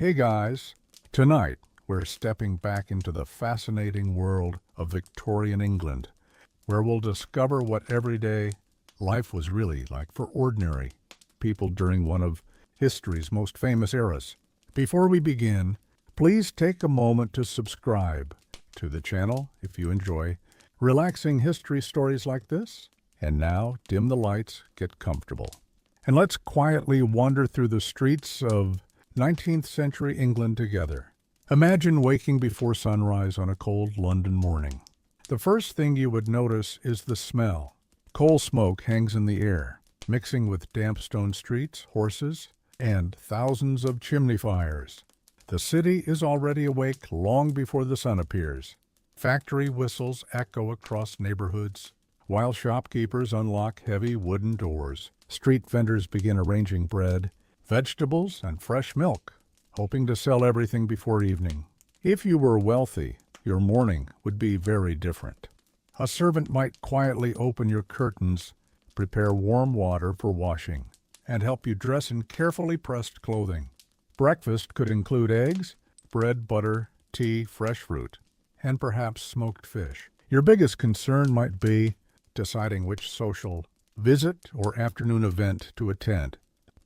Hey guys, tonight we're stepping back into the fascinating world of Victorian England, where we'll discover what everyday life was really like for ordinary people during one of history's most famous eras. Before we begin, please take a moment to subscribe to the channel if you enjoy relaxing history stories like this. And now, dim the lights, get comfortable, and let's quietly wander through the streets of 19th century England together. Imagine waking before sunrise on a cold London morning. The first thing you would notice is the smell. Coal smoke hangs in the air, mixing with damp stone streets, horses, and thousands of chimney fires. The city is already awake long before the sun appears. Factory whistles echo across neighborhoods, while shopkeepers unlock heavy wooden doors. Street vendors begin arranging bread, vegetables, and fresh milk, hoping to sell everything before evening. If you were wealthy, your morning would be very different. A servant might quietly open your curtains, prepare warm water for washing, and help you dress in carefully pressed clothing. Breakfast could include eggs, bread, butter, tea, fresh fruit, and perhaps smoked fish. Your biggest concern might be deciding which social visit or afternoon event to attend.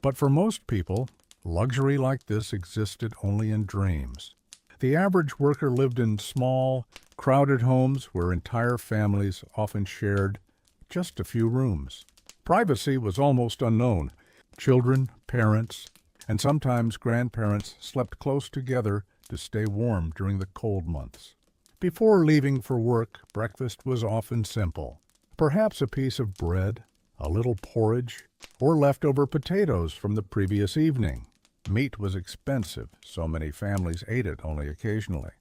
But for most people, luxury like this existed only in dreams. The average worker lived in small, crowded homes where entire families often shared just a few rooms. Privacy was almost unknown. Children, parents, and sometimes grandparents slept close together to stay warm during the cold months. Before leaving for work, breakfast was often simple. Perhaps a piece of bread, a little porridge, or leftover potatoes from the previous evening. Meat was expensive, so many families ate it only occasionally.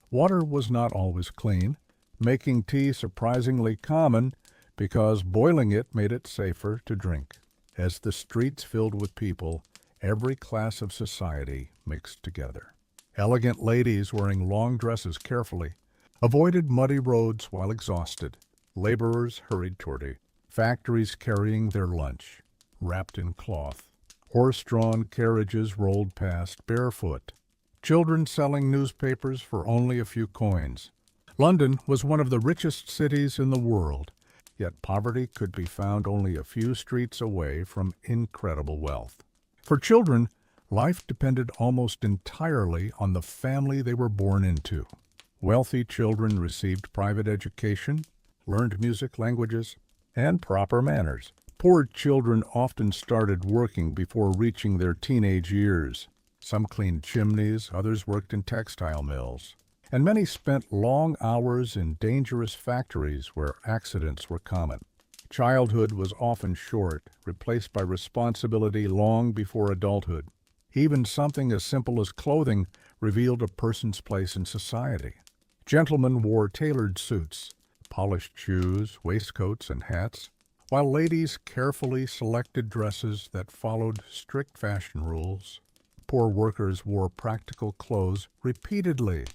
Water was not always clean, making tea surprisingly common because boiling it made it safer to drink. As the streets filled with people, every class of society mixed together. Elegant ladies wearing long dresses carefully avoided muddy roads while exhausted. Laborers hurried toward factories carrying their lunch, wrapped in cloth. Horse-drawn carriages rolled past barefoot. Children selling newspapers for only a few coins. London was one of the richest cities in the world, yet poverty could be found only a few streets away from incredible wealth. For children, life depended almost entirely on the family they were born into. Wealthy children received private education, learned music, languages, and proper manners. Poor children often started working before reaching their teenage years. Some cleaned chimneys, others worked in textile mills, and many spent long hours in dangerous factories where accidents were common. Childhood was often short, replaced by responsibility long before adulthood. Even something as simple as clothing revealed a person's place in society. Gentlemen wore tailored suits, polished shoes, waistcoats, and hats, while ladies carefully selected dresses that followed strict fashion rules. Poor workers wore practical clothes repeatedly,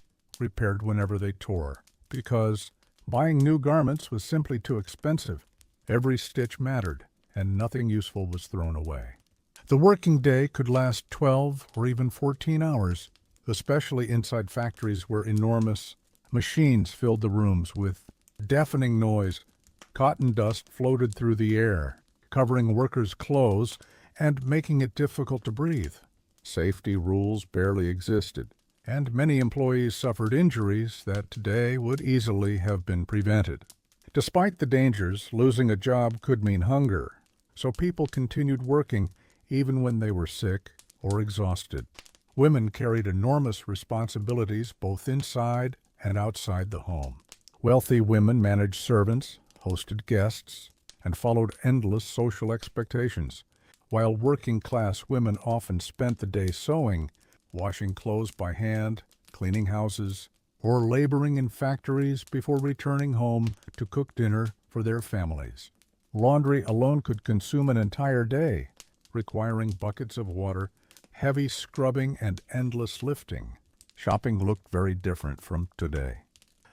repaired whenever they tore, because buying new garments was simply too expensive. Every stitch mattered, and nothing useful was thrown away. The working day could last 12 or even 14 hours, especially inside factories where enormous machines filled the rooms with deafening noise. Cotton dust floated through the air, covering workers' clothes and making it difficult to breathe. Safety rules barely existed, and many employees suffered injuries that today would easily have been prevented. Despite the dangers, losing a job could mean hunger, so people continued working even when they were sick or exhausted. Women carried enormous responsibilities both inside and outside the home. Wealthy women managed servants, hosted guests, and followed endless social expectations, while working-class women often spent the day sewing, washing clothes by hand, cleaning houses, or laboring in factories before returning home to cook dinner for their families. Laundry alone could consume an entire day, requiring buckets of water, heavy scrubbing, and endless lifting. Shopping looked very different from today.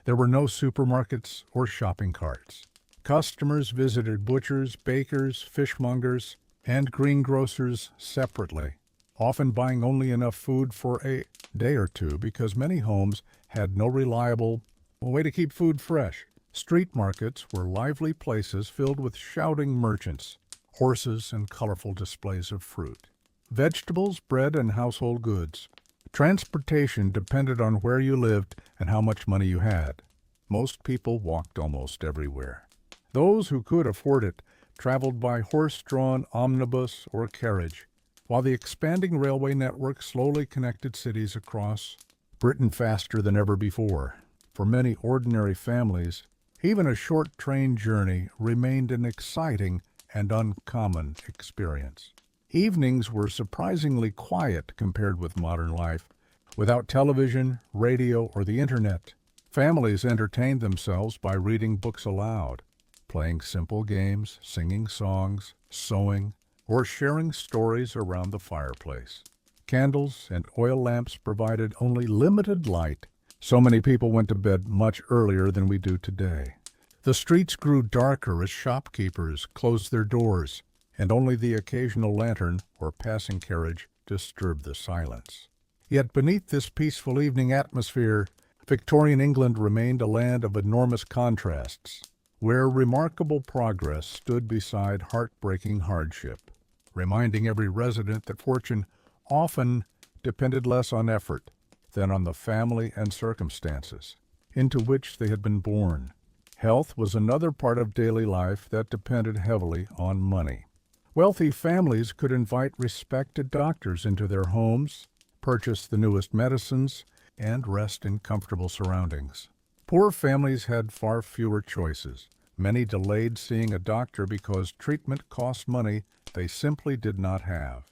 There were no supermarkets or shopping carts. Customers visited butchers, bakers, fishmongers, and greengrocers separately. often buying only enough food for a day or two because many homes had no reliable way to keep food fresh. Street markets were lively places filled with shouting merchants, horses, and colorful displays of fruit. Vegetables, bread, and household goods. Transportation depended on where you lived and how much money you had. Most people walked almost everywhere. Those who could afford it traveled by horse-drawn omnibus or carriage, while the expanding railway network slowly connected cities across Britain faster than ever before. For many ordinary families, even a short train journey remained an exciting and uncommon experience. Evenings were surprisingly quiet compared with modern life. Without television, radio, or the internet, families entertained themselves by reading books aloud, playing simple games, singing songs, sewing, or sharing stories around the fireplace. Candles and oil lamps provided only limited light. So many people went to bed much earlier than we do today. The streets grew darker as shopkeepers closed their doors, and only the occasional lantern or passing carriage disturbed the silence. Yet beneath this peaceful evening atmosphere, Victorian England remained a land of enormous contrasts, where remarkable progress stood beside heartbreaking hardship, reminding every resident that fortune often depended less on effort than on the family and circumstances into which they had been born. Health was another part of daily life that depended heavily on money. Wealthy families could invite respected doctors into their homes, purchase the newest medicines, and rest in comfortable surroundings. Poor families had far fewer choices. Many delayed seeing a doctor because treatment cost money they simply did not have.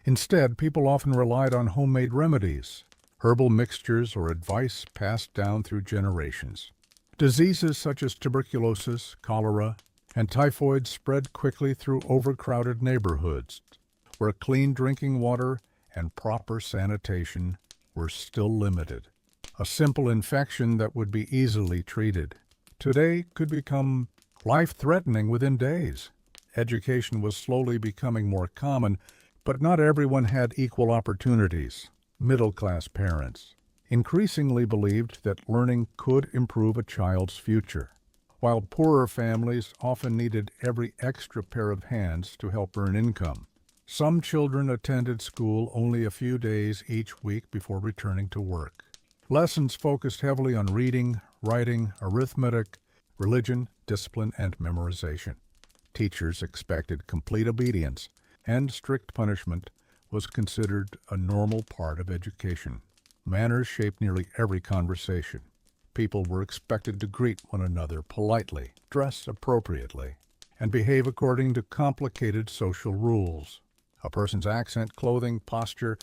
Instead, people often relied on homemade remedies, herbal mixtures, or advice passed down through generations. Diseases such as tuberculosis, cholera, and typhoid spread quickly through overcrowded neighborhoods, where clean drinking water and proper sanitation were still limited. A simple infection that would be easily treated today could become life-threatening within days. Education was slowly becoming more common, but not everyone had equal opportunities. Middle-class parents increasingly believed that learning could improve a child's future, while poorer families often needed every extra pair of hands to help earn income. Some children attended school only a few days each week before returning to work. Lessons focused heavily on reading, writing, arithmetic, religion, discipline, and memorization. Teachers expected complete obedience, and strict punishment was considered a normal part of education. Manners shaped nearly every conversation. People were expected to greet one another politely, dress appropriately, and behave according to complicated social rules. A person's accent, clothing, posture,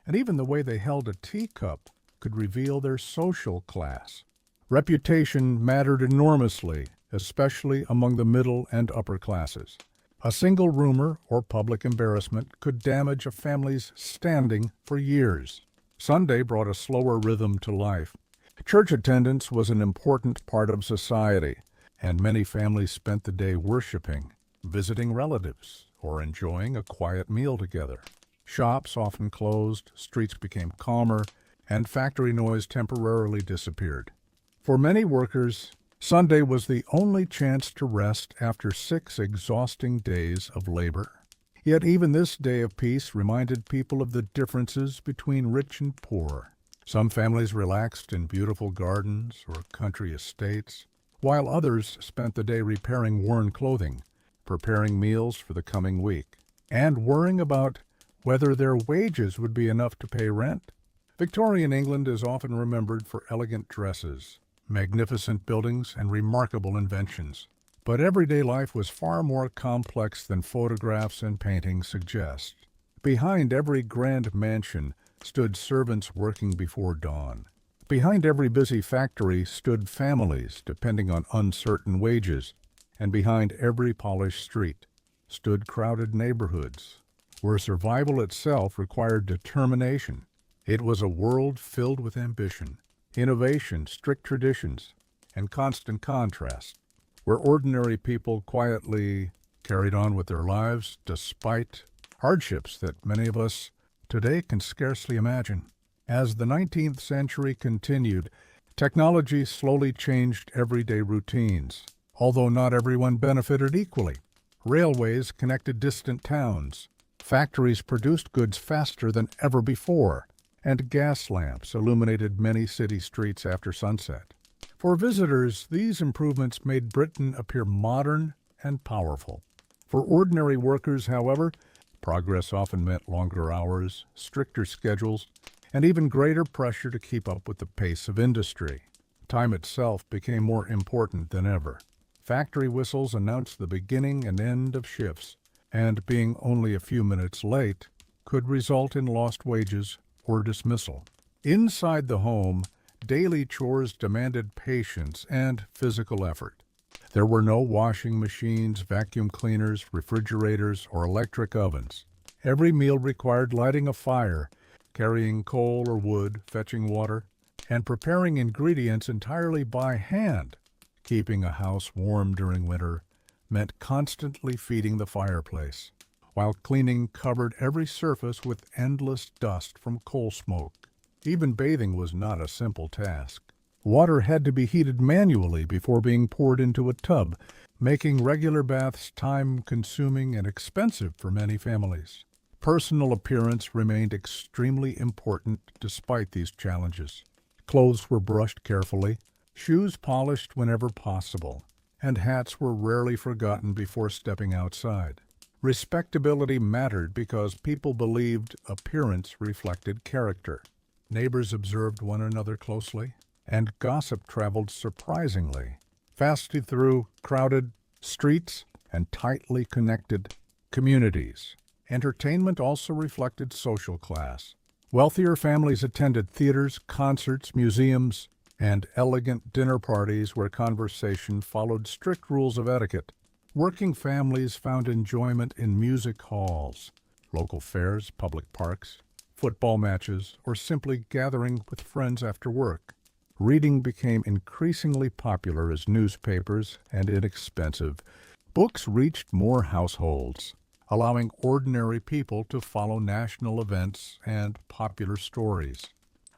and even the way they held a teacup could reveal their social class. Reputation mattered enormously, especially among the middle and upper classes. A single rumor or public embarrassment could damage a family's standing for years. Sunday brought a slower rhythm to life. Church attendance was an important part of society, and many families spent the day worshiping, visiting relatives, or enjoying a quiet meal together. Shops often closed, streets became calmer, and factory noise temporarily disappeared. For many workers, Sunday was the only chance to rest after 6 exhausting days of labor. Yet even this day of peace reminded people of the differences between rich and poor. Some families relaxed in beautiful gardens or country estates, while others spent the day repairing worn clothing, preparing meals for the coming week, and worrying about whether their wages would be enough to pay rent. Victorian England is often remembered for elegant dresses, magnificent buildings, and remarkable inventions. But everyday life was far more complex than photographs and paintings suggest. Behind every grand mansion stood servants working before dawn. Behind every busy factory stood families depending on uncertain wages, and behind every polished street stood crowded neighborhoods, where survival itself required determination. It was a world filled with ambition, innovation, strict traditions, and constant contrast, where ordinary people quietly carried on with their lives despite hardships that many of us today can scarcely imagine. As the 19th century continued, technology slowly changed everyday routines, although not everyone benefited equally. Railways connected distant towns, factories produced goods faster than ever before, and gas lamps illuminated many city streets after sunset. For visitors, these improvements made Britain appear modern and powerful. For ordinary workers, however, progress often meant longer hours, stricter schedules, and even greater pressure to keep up with the pace of industry. Time itself became more important than ever. Factory whistles announced the beginning and end of shifts, and being only a few minutes late could result in lost wages or dismissal. Inside the home, daily chores demanded patience and physical effort. There were no washing machines, vacuum cleaners, refrigerators, or electric ovens. Every meal required lighting a fire, carrying coal or wood, fetching water, and preparing ingredients entirely by hand. Keeping a house warm during winter meant constantly feeding the fireplace, while cleaning covered every surface with endless dust from coal smoke. Even bathing was not a simple task. Water had to be heated manually before being poured into a tub, making regular baths time-consuming and expensive for many families. Personal appearance remained extremely important despite these challenges. Clothes were brushed carefully, shoes polished whenever possible, and hats were rarely forgotten before stepping outside. Respectability mattered because people believed appearance reflected character. Neighbors observed one another closely, and gossip traveled surprisingly fast through crowded streets and tightly connected communities. Entertainment also reflected social class. Wealthier families attended theaters, concerts, museums, and elegant dinner parties where conversation followed strict rules of etiquette. Working families found enjoyment in music halls, local fairs, public parks, football matches, or simply gathering with friends after work. Reading became increasingly popular as newspapers and inexpensive. Books reached more households, allowing ordinary people to follow national events and popular stories.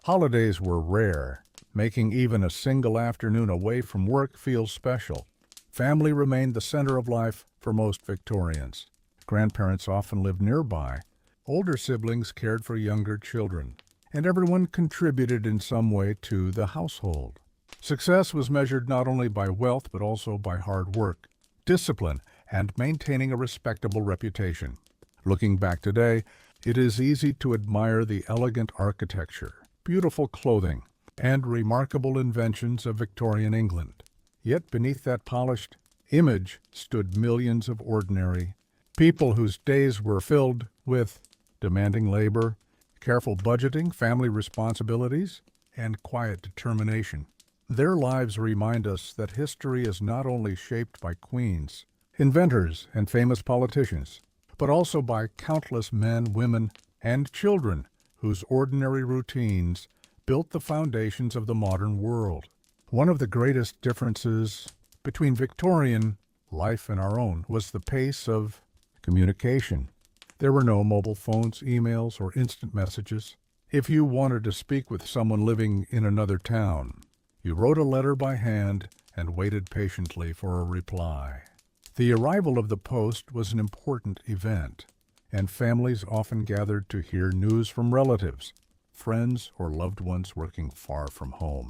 Holidays were rare, making even a single afternoon away from work feel special. Family remained the center of life for most Victorians. Grandparents often lived nearby. Older siblings cared for younger children, and everyone contributed in some way to the household. Success was measured not only by wealth but also by hard work, discipline, and maintaining a respectable reputation. Looking back today, it is easy to admire the elegant architecture, beautiful clothing, and remarkable inventions of Victorian England. Yet beneath that polished image stood millions of ordinary people whose days were filled with demanding labor, careful budgeting, family responsibilities, and quiet determination. Their lives remind us that history is not only shaped by queens, inventors, and famous politicians, but also by countless men, women, and children whose ordinary routines built the foundations of the modern world. One of the greatest differences between Victorian life and our own was the pace of communication. There were no mobile phones, emails, or instant messages. If you wanted to speak with someone living in another town, you wrote a letter by hand and waited patiently for a reply. The arrival of the post was an important event, and families often gathered to hear news from relatives, friends, or loved ones working far from home.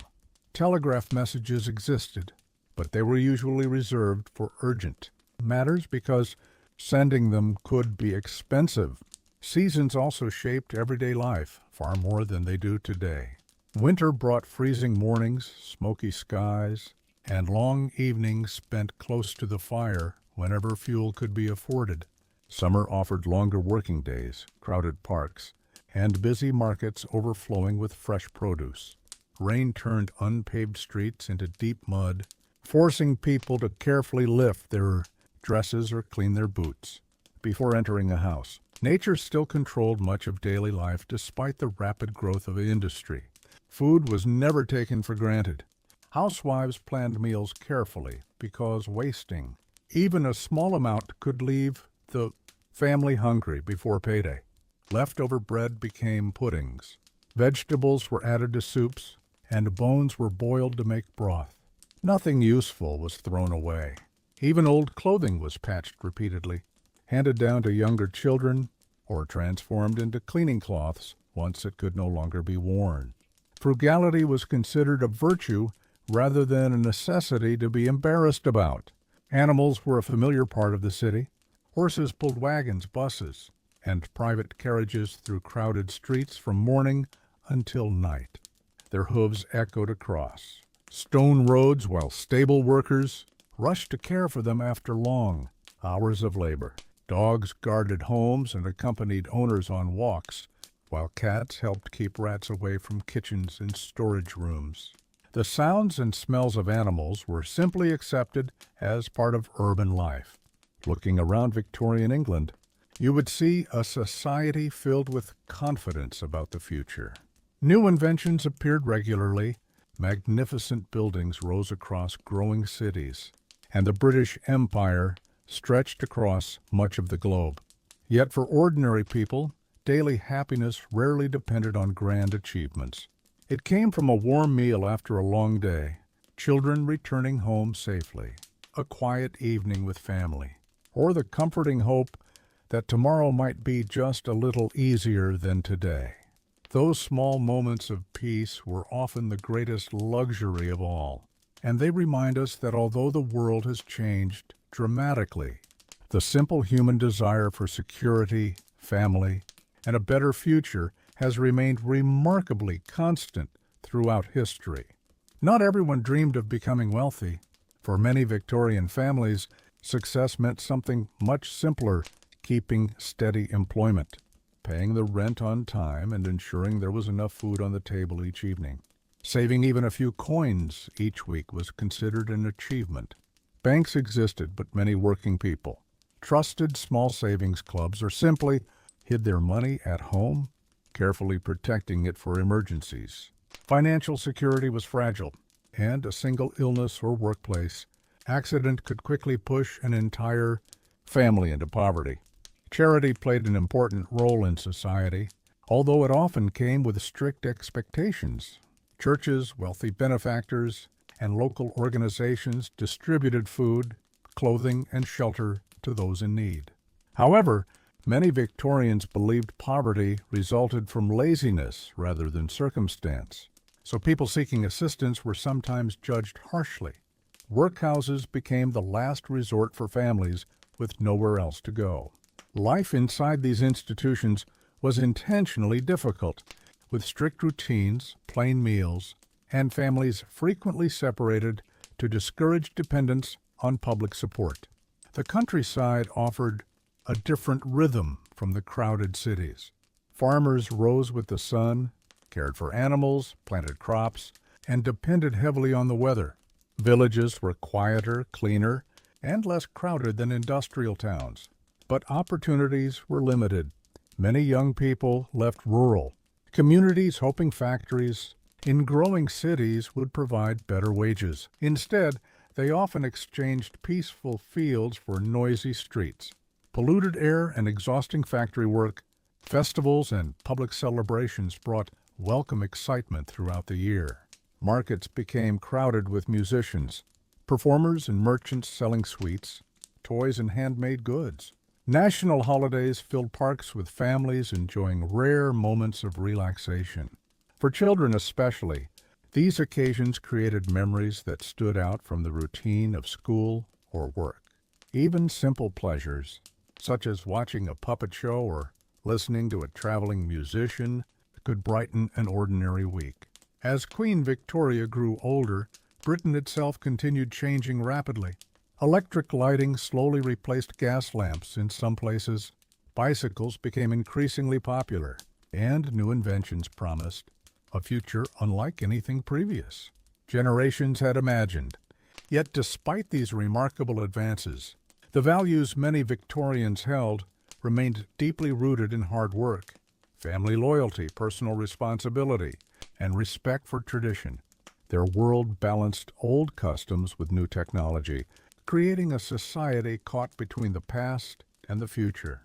Telegraph messages existed, but they were usually reserved for urgent matters because sending them could be expensive. Seasons also shaped everyday life far more than they do today. Winter brought freezing mornings, smoky skies, and long evenings spent close to the fire whenever fuel could be afforded. Summer offered longer working days, crowded parks, and busy markets overflowing with fresh produce. Rain turned unpaved streets into deep mud, forcing people to carefully lift their dresses or clean their boots before entering a house. Nature still controlled much of daily life despite the rapid growth of industry. Food was never taken for granted. Housewives planned meals carefully because wasting even a small amount could leave the family hungry before payday. Leftover bread became puddings. Vegetables were added to soups, and bones were boiled to make broth. Nothing useful was thrown away. Even old clothing was patched repeatedly, handed down to younger children, or transformed into cleaning cloths once it could no longer be worn. Frugality was considered a virtue rather than a necessity to be embarrassed about. Animals were a familiar part of the city. Horses pulled wagons, buses, and private carriages through crowded streets from morning until night. Their hooves echoed across stone roads while stable workers rushed to care for them after long hours of labor. Dogs guarded homes and accompanied owners on walks, while cats helped keep rats away from kitchens and storage rooms. The sounds and smells of animals were simply accepted as part of urban life. Looking around Victorian England, you would see a society filled with confidence about the future. New inventions appeared regularly, magnificent buildings rose across growing cities, and the British Empire stretched across much of the globe. Yet for ordinary people, daily happiness rarely depended on grand achievements. It came from a warm meal after a long day, children returning home safely, a quiet evening with family, or the comforting hope that tomorrow might be just a little easier than today. Those small moments of peace were often the greatest luxury of all, and they remind us that although the world has changed dramatically, the simple human desire for security, family, and a better future has remained remarkably constant throughout history. Not everyone dreamed of becoming wealthy. For many Victorian families, success meant something much simpler: keeping steady employment, paying the rent on time, and ensuring there was enough food on the table each evening. Saving even a few coins each week was considered an achievement. Banks existed, but many working people trusted small savings clubs or simply hid their money at home, carefully protecting it for emergencies. Financial security was fragile, and a single illness or workplace accident could quickly push an entire family into poverty. Charity played an important role in society, although it often came with strict expectations. Churches, wealthy benefactors, and local organizations distributed food, clothing, and shelter to those in need. However, many Victorians believed poverty resulted from laziness rather than circumstance, so people seeking assistance were sometimes judged harshly. Workhouses became the last resort for families with nowhere else to go. Life inside these institutions was intentionally difficult, with strict routines, plain meals, and families frequently separated to discourage dependence on public support. The countryside offered a different rhythm from the crowded cities. Farmers rose with the sun, cared for animals, planted crops, and depended heavily on the weather. Villages were quieter, cleaner, and less crowded than industrial towns. But opportunities were limited. Many young people left rural communities hoping factories in growing cities would provide better wages. Instead, they often exchanged peaceful fields for noisy streets. Polluted air and exhausting factory work, festivals and public celebrations brought welcome excitement throughout the year. Markets became crowded with musicians, performers and merchants selling sweets, toys, and handmade goods. National holidays filled parks with families enjoying rare moments of relaxation. For children especially, these occasions created memories that stood out from the routine of school or work. Even simple pleasures, such as watching a puppet show or listening to a traveling musician, could brighten an ordinary week. As Queen Victoria grew older, Britain itself continued changing rapidly. Electric lighting slowly replaced gas lamps in some places. Bicycles became increasingly popular, and new inventions promised a future unlike anything previous generations had imagined. Yet despite these remarkable advances, the values many Victorians held remained deeply rooted in hard work, family loyalty, personal responsibility, and respect for tradition. Their world balanced old customs with new technology, creating a society caught between the past and the future.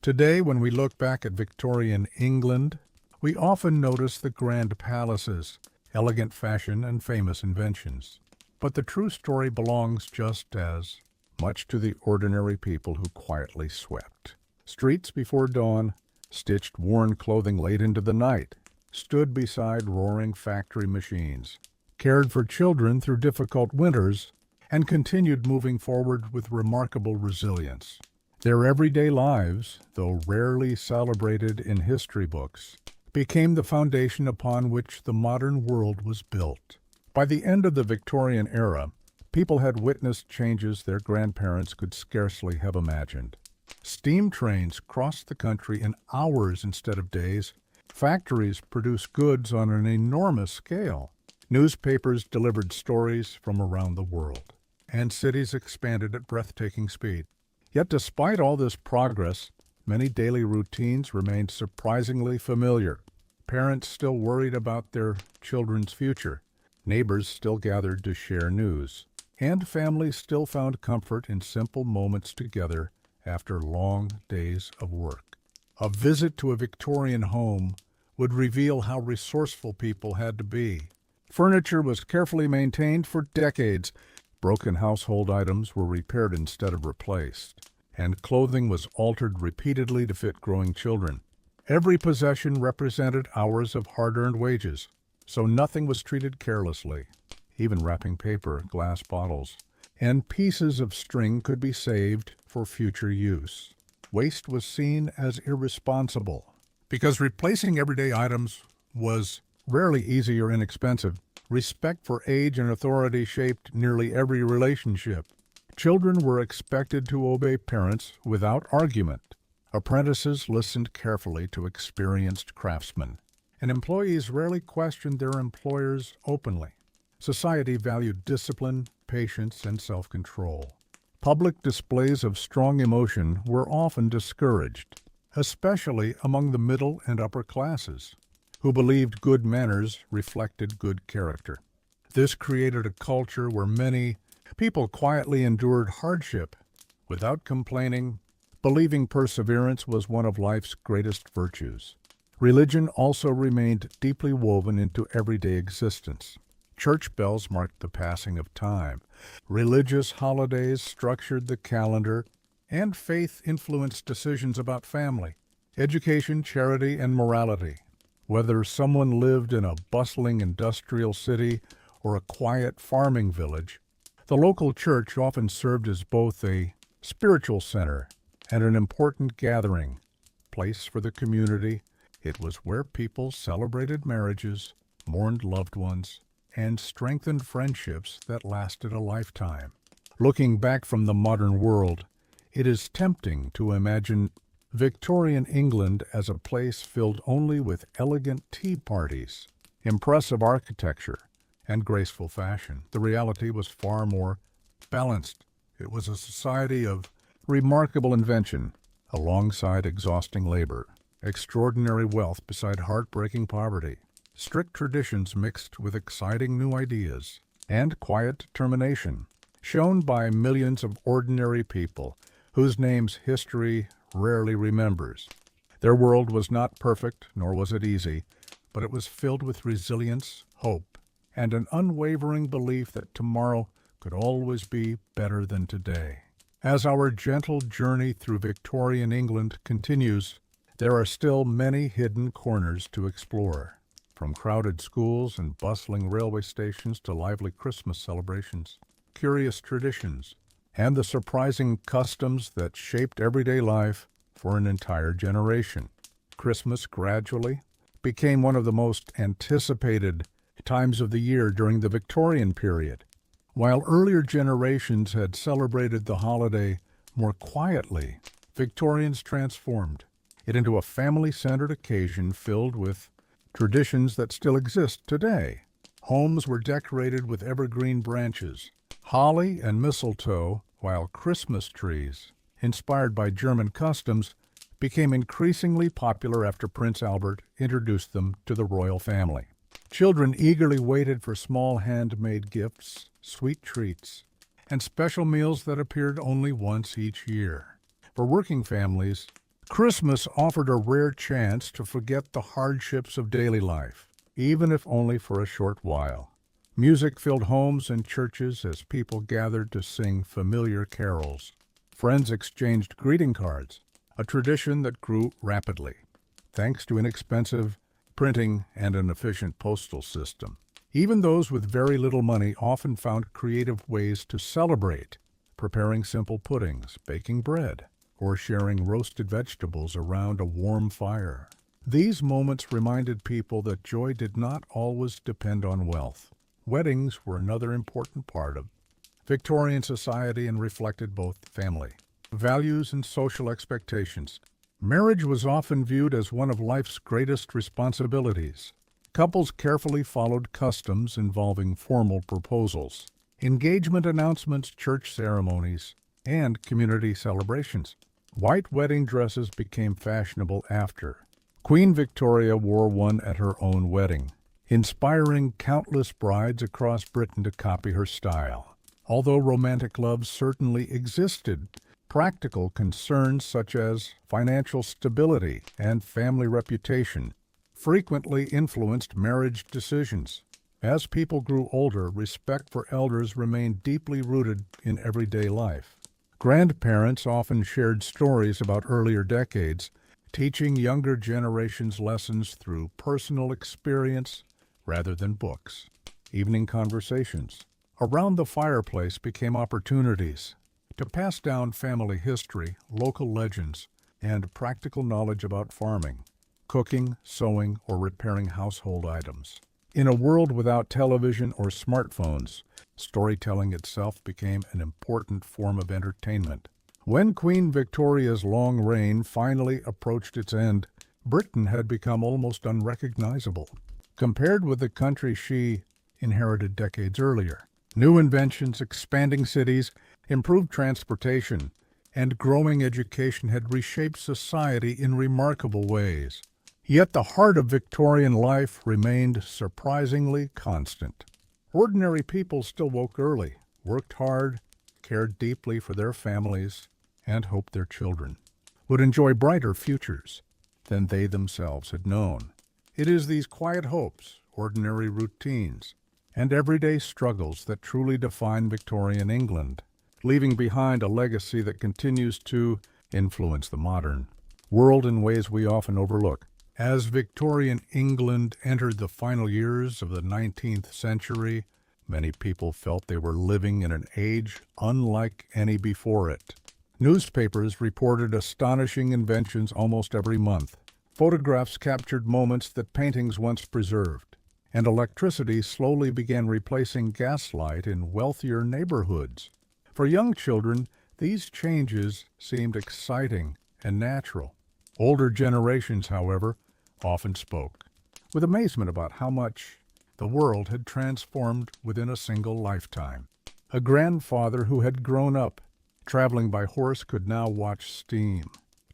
Today, when we look back at Victorian England, we often notice the grand palaces, elegant fashion, and famous inventions. But the true story belongs just as much to the ordinary people who quietly swept streets before dawn, stitched worn clothing late into the night, stood beside roaring factory machines, cared for children through difficult winters, and continued moving forward with remarkable resilience. Their everyday lives, though rarely celebrated in history books, became the foundation upon which the modern world was built. By the end of the Victorian era, people had witnessed changes their grandparents could scarcely have imagined. Steam trains crossed the country in hours instead of days. Factories produced goods on an enormous scale. Newspapers delivered stories from around the world. And cities expanded at breathtaking speed. Yet despite all this progress, many daily routines remained surprisingly familiar. Parents still worried about their children's future. Neighbors still gathered to share news. And families still found comfort in simple moments together after long days of work. A visit to a Victorian home would reveal how resourceful people had to be. Furniture was carefully maintained for decades. Broken household items were repaired instead of replaced, and clothing was altered repeatedly to fit growing children. Every possession represented hours of hard-earned wages, so nothing was treated carelessly. Even wrapping paper, glass bottles, and pieces of string could be saved for future use. Waste was seen as irresponsible. Because replacing everyday items was rarely easy or inexpensive, respect for age and authority shaped nearly every relationship. Children were expected to obey parents without argument. Apprentices listened carefully to experienced craftsmen, and employees rarely questioned their employers openly. Society valued discipline, patience, and self-control. Public displays of strong emotion were often discouraged, especially among the middle and upper classes, who believed good manners reflected good character. This created a culture where many people quietly endured hardship without complaining, believing perseverance was one of life's greatest virtues. Religion also remained deeply woven into everyday existence. Church bells marked the passing of time. Religious holidays structured the calendar, and faith influenced decisions about family, education, charity, and morality. Whether someone lived in a bustling industrial city or a quiet farming village, the local church often served as both a spiritual center and an important gathering place for the community. It was where people celebrated marriages, mourned loved ones, and strengthened friendships that lasted a lifetime. Looking back from the modern world, it is tempting to imagine Victorian England as a place filled only with elegant tea parties, impressive architecture, and graceful fashion. The reality was far more balanced. It was a society of remarkable invention alongside exhausting labor, extraordinary wealth beside heartbreaking poverty, strict traditions mixed with exciting new ideas, and quiet determination, shown by millions of ordinary people whose names history rarely remembers. Their world was not perfect, nor was it easy, but it was filled with resilience, hope, and an unwavering belief that tomorrow could always be better than today. As our gentle journey through Victorian England continues, there are still many hidden corners to explore. From crowded schools and bustling railway stations to lively Christmas celebrations, curious traditions, and the surprising customs that shaped everyday life for an entire generation. Christmas gradually became one of the most anticipated times of the year during the Victorian period. While earlier generations had celebrated the holiday more quietly, Victorians transformed it into a family-centered occasion filled with traditions that still exist today. Homes were decorated with evergreen branches, holly and mistletoe, while Christmas trees, inspired by German customs, became increasingly popular after Prince Albert introduced them to the royal family. Children eagerly waited for small handmade gifts, sweet treats, and special meals that appeared only once each year. For working families, Christmas offered a rare chance to forget the hardships of daily life, even if only for a short while. Music filled homes and churches as people gathered to sing familiar carols. Friends exchanged greeting cards, a tradition that grew rapidly, thanks to inexpensive printing and an efficient postal system. Even those with very little money often found creative ways to celebrate, preparing simple puddings, baking bread, or sharing roasted vegetables around a warm fire. These moments reminded people that joy did not always depend on wealth. Weddings were another important part of Victorian society and reflected both family values and social expectations. Marriage was often viewed as one of life's greatest responsibilities. Couples carefully followed customs involving formal proposals, engagement announcements, church ceremonies, and community celebrations. White wedding dresses became fashionable after Queen Victoria wore one at her own wedding, inspiring countless brides across Britain to copy her style. Although romantic love certainly existed, practical concerns such as financial stability and family reputation frequently influenced marriage decisions. As people grew older, respect for elders remained deeply rooted in everyday life. Grandparents often shared stories about earlier decades, teaching younger generations lessons through personal experience rather than books. Evening conversations around the fireplace became opportunities to pass down family history, local legends, and practical knowledge about farming, cooking, sewing, or repairing household items. In a world without television or smartphones, storytelling itself became an important form of entertainment. When Queen Victoria's long reign finally approached its end, Britain had become almost unrecognizable compared with the country she inherited decades earlier. New inventions, expanding cities, improved transportation, and growing education had reshaped society in remarkable ways. Yet the heart of Victorian life remained surprisingly constant. Ordinary people still woke early, worked hard, cared deeply for their families, and hoped their children would enjoy brighter futures than they themselves had known. It is these quiet hopes, ordinary routines, and everyday struggles that truly define Victorian England, leaving behind a legacy that continues to influence the modern world in ways we often overlook. As Victorian England entered the final years of the 19th century, many people felt they were living in an age unlike any before it. Newspapers reported astonishing inventions almost every month. Photographs captured moments that paintings once preserved, and electricity slowly began replacing gaslight in wealthier neighborhoods. For young children, these changes seemed exciting and natural. Older generations, however, often spoke with amazement about how much the world had transformed within a single lifetime. A grandfather who had grown up traveling by horse could now watch steam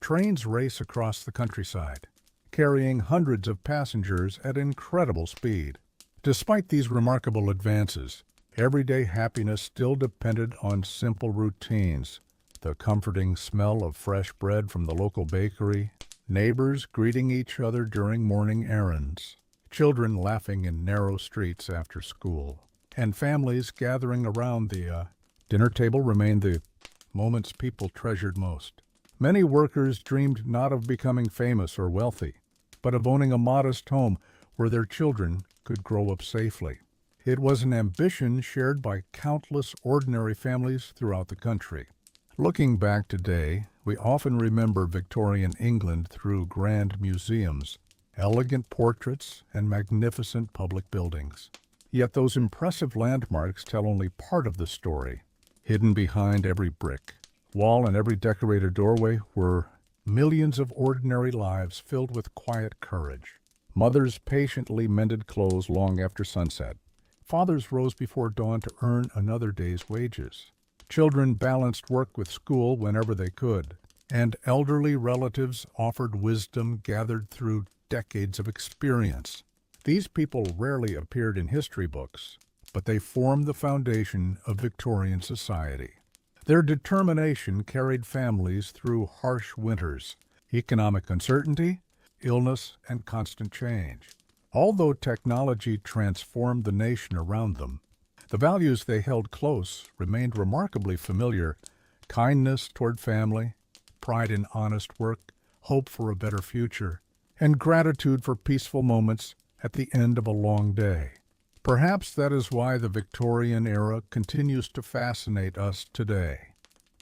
trains race across the countryside, carrying hundreds of passengers at incredible speed. Despite these remarkable advances, everyday happiness still depended on simple routines: the comforting smell of fresh bread from the local bakery, neighbors greeting each other during morning errands, children laughing in narrow streets after school, and families gathering around the dinner table remained the moments people treasured most. Many workers dreamed not of becoming famous or wealthy, but of owning a modest home where their children could grow up safely. It was an ambition shared by countless ordinary families throughout the country. Looking back today, we often remember Victorian England through grand museums, elegant portraits, and magnificent public buildings. Yet those impressive landmarks tell only part of the story. Hidden behind every brick, wall, and every decorated doorway were millions of ordinary lives filled with quiet courage. Mothers patiently mended clothes long after sunset. Fathers rose before dawn to earn another day's wages. Children balanced work with school whenever they could, and elderly relatives offered wisdom gathered through decades of experience. These people rarely appeared in history books, but they formed the foundation of Victorian society. Their determination carried families through harsh winters, economic uncertainty, illness, and constant change. Although technology transformed the nation around them, the values they held close remained remarkably familiar: kindness toward family, pride in honest work, hope for a better future, and gratitude for peaceful moments at the end of a long day. Perhaps that is why the Victorian era continues to fascinate us today.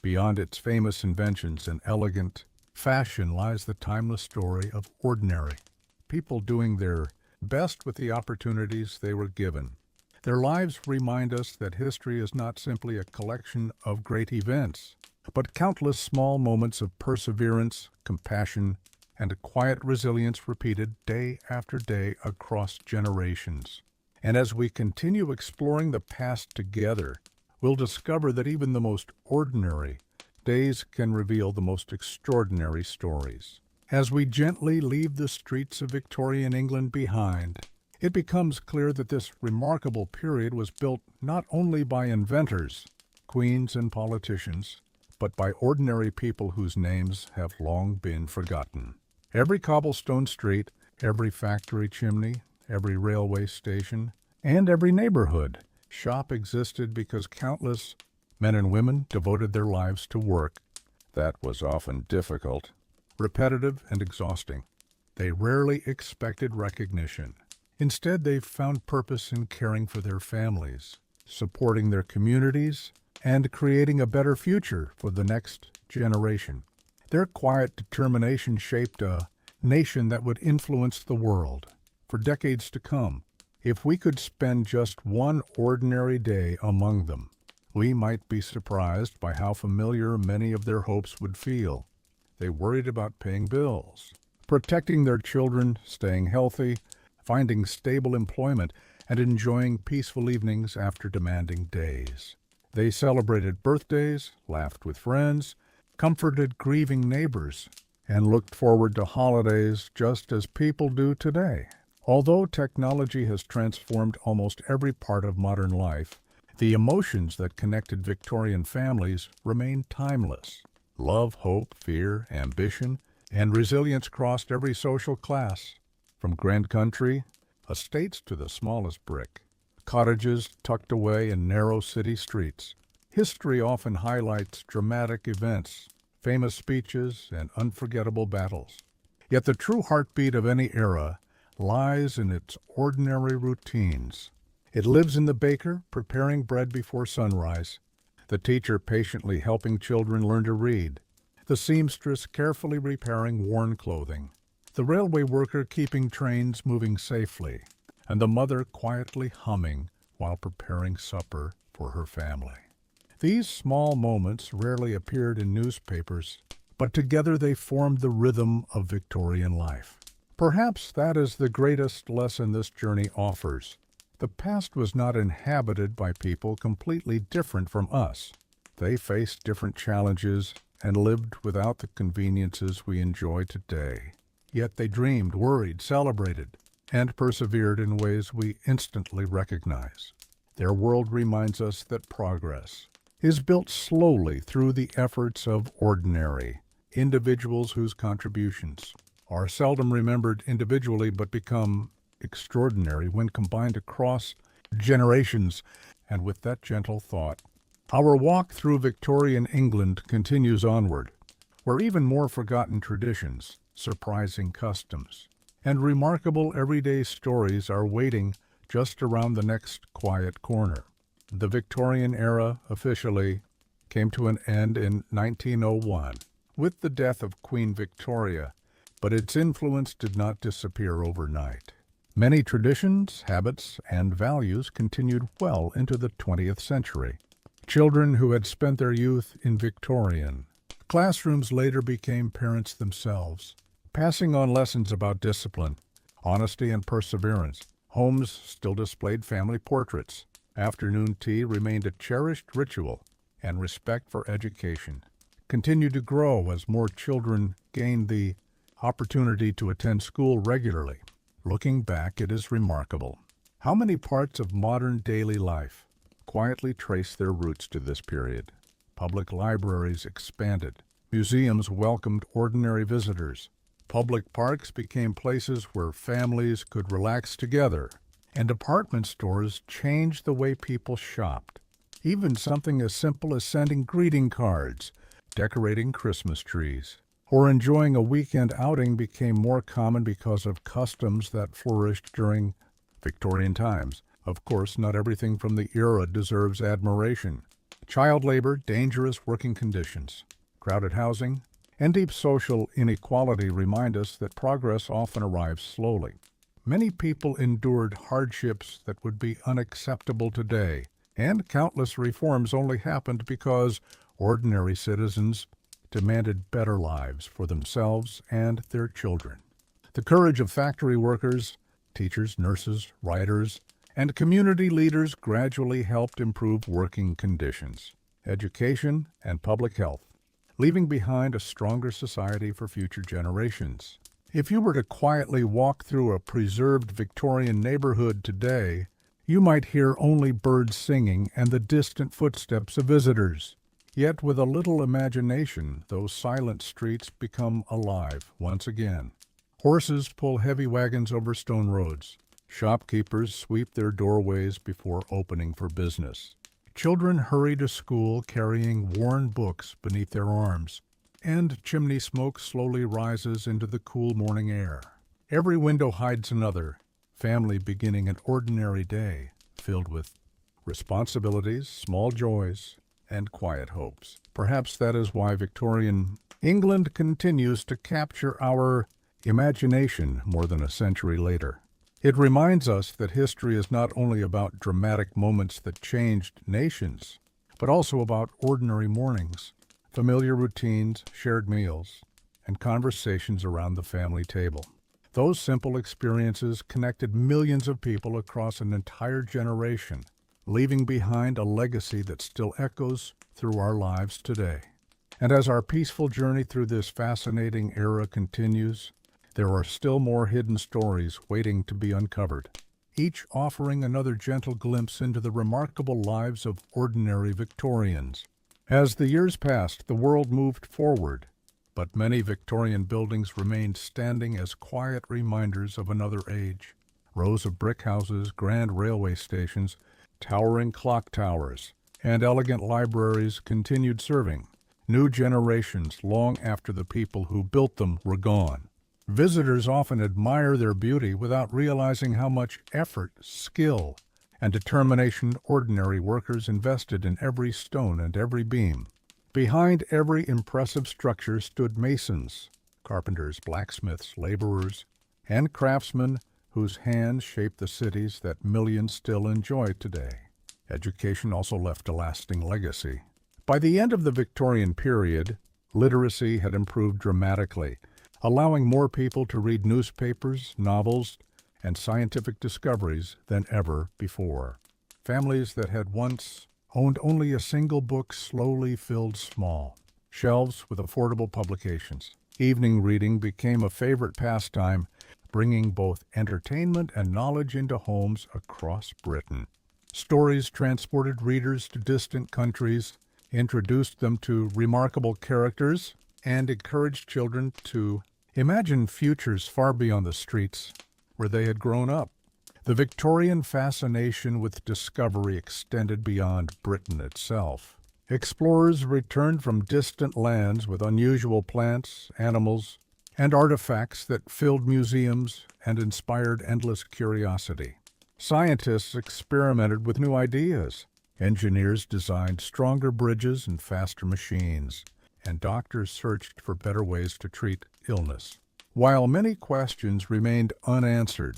Beyond its famous inventions and elegant fashion lies the timeless story of ordinary people doing their best with the opportunities they were given. Their lives remind us that history is not simply a collection of great events, but countless small moments of perseverance, compassion, and a quiet resilience repeated day after day across generations. And as we continue exploring the past together, we'll discover that even the most ordinary days can reveal the most extraordinary stories. As we gently leave the streets of Victorian England behind, it becomes clear that this remarkable period was built not only by inventors, queens, and politicians, but by ordinary people whose names have long been forgotten. Every cobblestone street, every factory chimney, every railway station, and every neighborhood shop existed because countless men and women devoted their lives to work that was often difficult, repetitive, and exhausting. They rarely expected recognition. Instead, they found purpose in caring for their families, supporting their communities, and creating a better future for the next generation. Their quiet determination shaped a nation that would influence the world for decades to come. If we could spend just one ordinary day among them, we might be surprised by how familiar many of their hopes would feel. They worried about paying bills, protecting their children, staying healthy, finding stable employment, and enjoying peaceful evenings after demanding days. They celebrated birthdays, laughed with friends, comforted grieving neighbors, and looked forward to holidays just as people do today. Although technology has transformed almost every part of modern life, the emotions that connected Victorian families remain timeless. Love, hope, fear, ambition, and resilience crossed every social class, from grand country estates to the smallest brick, cottages tucked away in narrow city streets. History often highlights dramatic events, famous speeches, and unforgettable battles. Yet the true heartbeat of any era lies in its ordinary routines. It lives in the baker preparing bread before sunrise, the teacher patiently helping children learn to read, the seamstress carefully repairing worn clothing, the railway worker keeping trains moving safely, and the mother quietly humming while preparing supper for her family. These small moments rarely appeared in newspapers, but together they formed the rhythm of Victorian life. Perhaps that is the greatest lesson this journey offers. The past was not inhabited by people completely different from us. They faced different challenges and lived without the conveniences we enjoy today. Yet they dreamed, worried, celebrated, and persevered in ways we instantly recognize. Their world reminds us that progress is built slowly through the efforts of ordinary individuals whose contributions are seldom remembered individually but become extraordinary when combined across generations. And with that gentle thought, our walk through Victorian England continues onward, where even more forgotten traditions, surprising customs, and remarkable everyday stories are waiting just around the next quiet corner. The Victorian era officially came to an end in 1901 with the death of Queen Victoria, but its influence did not disappear overnight. Many traditions, habits, and values continued well into the 20th century. Children who had spent their youth in Victorian classrooms later became parents themselves, passing on lessons about discipline, honesty, and perseverance. Homes still displayed family portraits. Afternoon tea remained a cherished ritual, and respect for education continued to grow as more children gained the opportunity to attend school regularly. Looking back, it is remarkable how many parts of modern daily life quietly trace their roots to this period. Public libraries expanded, Museums welcomed ordinary visitors. Public parks became places where families could relax together, and department stores changed the way people shopped. Even something as simple as sending greeting cards, decorating Christmas trees, or enjoying a weekend outing became more common because of customs that flourished during Victorian times. Of course, not everything from the era deserves admiration. Child labor, dangerous working conditions, crowded housing, and deep social inequality remind us that progress often arrives slowly. Many people endured hardships that would be unacceptable today, and countless reforms only happened because ordinary citizens demanded better lives for themselves and their children. The courage of factory workers, teachers, nurses, writers, and community leaders gradually helped improve working conditions, education, and public health, leaving behind a stronger society for future generations. If you were to quietly walk through a preserved Victorian neighborhood today, you might hear only birds singing and the distant footsteps of visitors. Yet with a little imagination, those silent streets become alive once again. Horses pull heavy wagons over stone roads. Shopkeepers sweep their doorways before opening for business. Children hurry to school carrying worn books beneath their arms, and chimney smoke slowly rises into the cool morning air. Every window hides another family beginning an ordinary day filled with responsibilities, small joys, and quiet hopes. Perhaps that is why Victorian England continues to capture our imagination more than a century later. It reminds us that history is not only about dramatic moments that changed nations, but also about ordinary mornings, familiar routines, shared meals, and conversations around the family table. Those simple experiences connected millions of people across an entire generation, leaving behind a legacy that still echoes through our lives today. And as our peaceful journey through this fascinating era continues, there are still more hidden stories waiting to be uncovered, each offering another gentle glimpse into the remarkable lives of ordinary Victorians. As the years passed, the world moved forward, but many Victorian buildings remained standing as quiet reminders of another age. Rows of brick houses, grand railway stations, towering clock towers, and elegant libraries continued serving new generations long after the people who built them were gone. Visitors often admire their beauty without realizing how much effort, skill, and determination ordinary workers invested in every stone and every beam. Behind every impressive structure stood masons, carpenters, blacksmiths, laborers, and craftsmen whose hands shaped the cities that millions still enjoy today. Education also left a lasting legacy. By the end of the Victorian period, literacy had improved dramatically, allowing more people to read newspapers, novels, and scientific discoveries than ever before. Families that had once owned only a single book slowly filled small shelves with affordable publications. Evening reading became a favorite pastime, bringing both entertainment and knowledge into homes across Britain. Stories transported readers to distant countries, introduced them to remarkable characters, and encouraged children to imagine futures far beyond the streets where they had grown up. The Victorian fascination with discovery extended beyond Britain itself. Explorers returned from distant lands with unusual plants, animals, and artifacts that filled museums and inspired endless curiosity. Scientists experimented with new ideas. Engineers designed stronger bridges and faster machines, and doctors searched for better ways to treat illness. While many questions remained unanswered,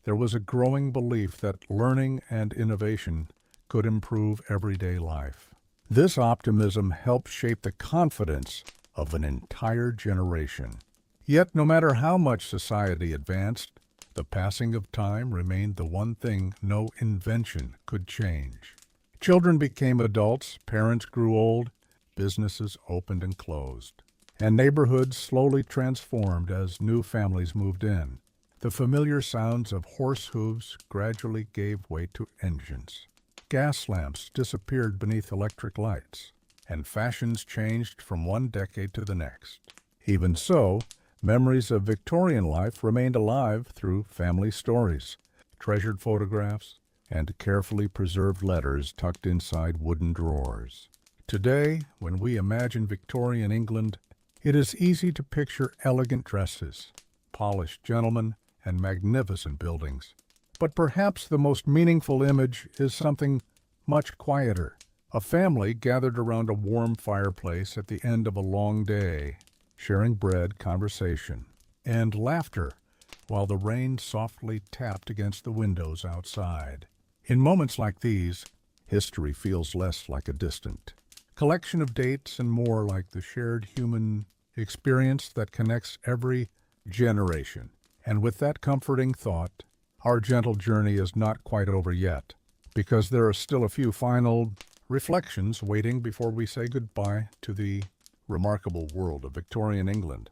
there was a growing belief that learning and innovation could improve everyday life. This optimism helped shape the confidence of an entire generation. Yet, no matter how much society advanced, the passing of time remained the one thing no invention could change. Children became adults, parents grew old, businesses opened and closed, and neighborhoods slowly transformed as new families moved in. The familiar sounds of horse hooves gradually gave way to engines. Gas lamps disappeared beneath electric lights, and fashions changed from one decade to the next. Even so, memories of Victorian life remained alive through family stories, treasured photographs, and carefully preserved letters tucked inside wooden drawers. Today, when we imagine Victorian England, it is easy to picture elegant dresses, polished gentlemen, and magnificent buildings. But perhaps the most meaningful image is something much quieter. A family gathered around a warm fireplace at the end of a long day, sharing bread, conversation, and laughter while the rain softly tapped against the windows outside. In moments like these, history feels less like a distant collection of dates and more like the shared human experience that connects every generation. And with that comforting thought, our gentle journey is not quite over yet, because there are still a few final reflections waiting before we say goodbye to the remarkable world of Victorian England.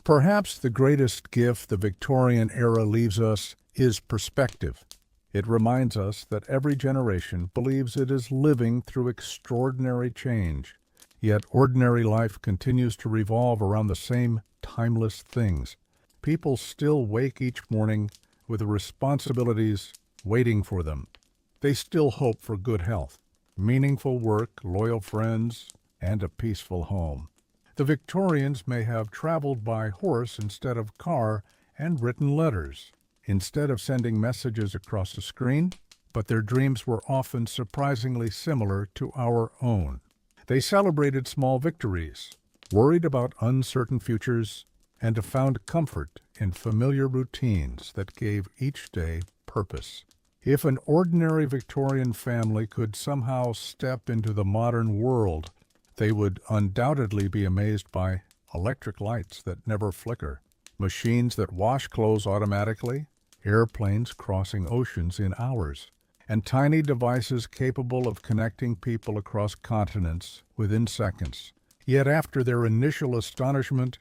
Perhaps the greatest gift the Victorian era leaves us is perspective. It reminds us that every generation believes it is living through extraordinary change, yet ordinary life continues to revolve around the same timeless things. People still wake each morning with the responsibilities waiting for them. They still hope for good health, meaningful work, loyal friends, and a peaceful home. The Victorians may have traveled by horse instead of car and written letters instead of sending messages across a screen, but their dreams were often surprisingly similar to our own. They celebrated small victories, worried about uncertain futures, and found comfort in familiar routines that gave each day purpose. If an ordinary Victorian family could somehow step into the modern world, they would undoubtedly be amazed by electric lights that never flicker, machines that wash clothes automatically, airplanes crossing oceans in hours, and tiny devices capable of connecting people across continents within seconds. Yet after their initial astonishment,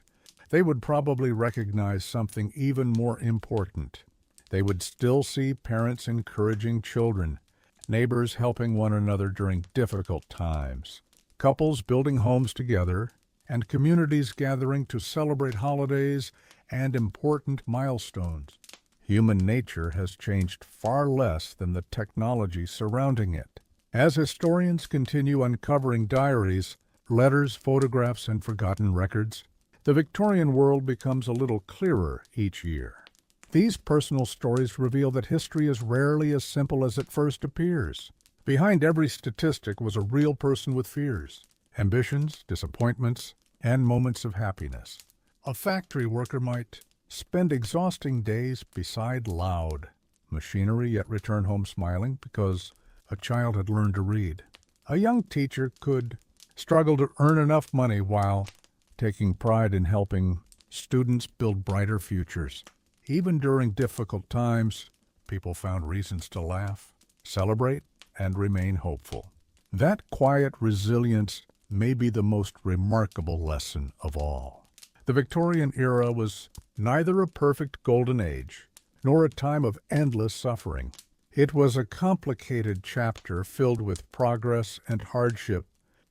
they would probably recognize something even more important. They would still see parents encouraging children, neighbors helping one another during difficult times, couples building homes together, and communities gathering to celebrate holidays and important milestones. Human nature has changed far less than the technology surrounding it. As historians continue uncovering diaries, letters, photographs, and forgotten records, the Victorian world becomes a little clearer each year. These personal stories reveal that history is rarely as simple as it first appears. Behind every statistic was a real person with fears, ambitions, disappointments, and moments of happiness. A factory worker might spend exhausting days beside loud machinery, yet return home smiling because a child had learned to read. A young teacher could struggle to earn enough money while taking pride in helping students build brighter futures. Even during difficult times, people found reasons to laugh, celebrate, and remain hopeful. That quiet resilience may be the most remarkable lesson of all. The Victorian era was neither a perfect golden age, nor a time of endless suffering. It was a complicated chapter filled with progress and hardship,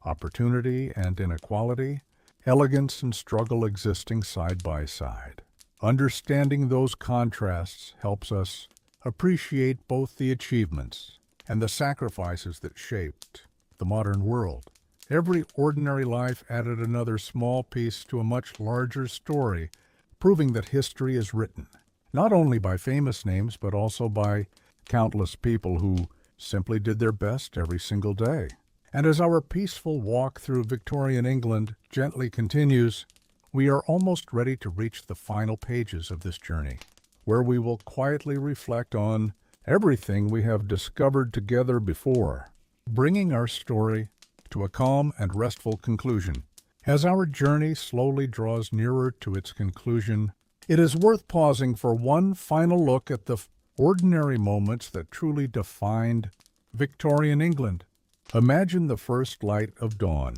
opportunity and inequality, elegance and struggle existing side by side. Understanding those contrasts helps us appreciate both the achievements and the sacrifices that shaped the modern world. Every ordinary life added another small piece to a much larger story, proving that history is written, not only by famous names, but also by countless people who simply did their best every single day. And as our peaceful walk through Victorian England gently continues, we are almost ready to reach the final pages of this journey, where we will quietly reflect on everything we have discovered together before, bringing our story to a calm and restful conclusion. As our journey slowly draws nearer to its conclusion, it is worth pausing for one final look at the ordinary moments that truly defined Victorian England. Imagine the first light of dawn,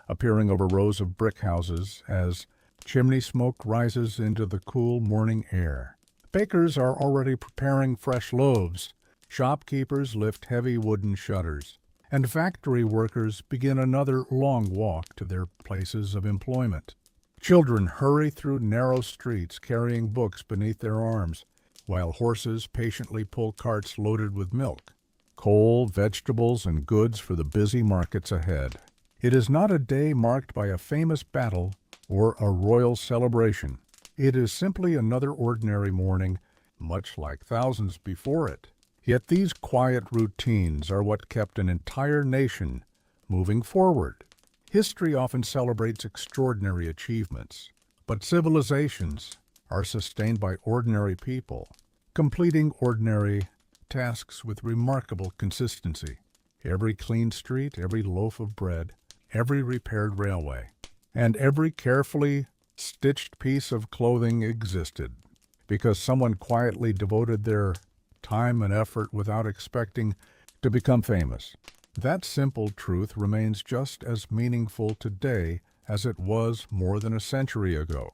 appearing over rows of brick houses as chimney smoke rises into the cool morning air. Bakers are already preparing fresh loaves. Shopkeepers lift heavy wooden shutters, and factory workers begin another long walk to their places of employment. Children hurry through narrow streets carrying books beneath their arms, while horses patiently pull carts loaded with milk, coal, vegetables, and goods for the busy markets ahead. It is not a day marked by a famous battle or a royal celebration. It is simply another ordinary morning, much like thousands before it. Yet these quiet routines are what kept an entire nation moving forward. History often celebrates extraordinary achievements, but civilizations are sustained by ordinary people, completing ordinary tasks with remarkable consistency. Every clean street, every loaf of bread, every repaired railway, and every carefully stitched piece of clothing existed because someone quietly devoted their time and effort without expecting to become famous. That simple truth remains just as meaningful today as it was more than a century ago.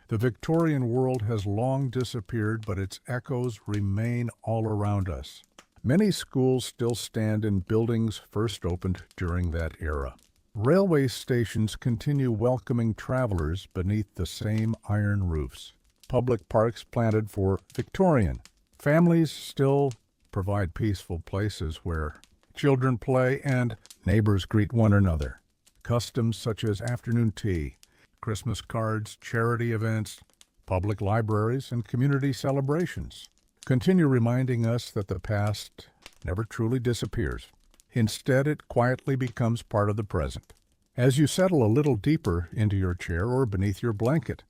The Victorian world has long disappeared, but its echoes remain all around us. Many schools still stand in buildings first opened during that era. Railway stations continue welcoming travelers beneath the same iron roofs. Public parks planted for Victorian families still provide peaceful places where children play and neighbors greet one another. Customs such as afternoon tea, Christmas cards, charity events, public libraries, and community celebrations continue reminding us that the past never truly disappears. Instead, it quietly becomes part of the present. As you settle a little deeper into your chair or beneath your blanket,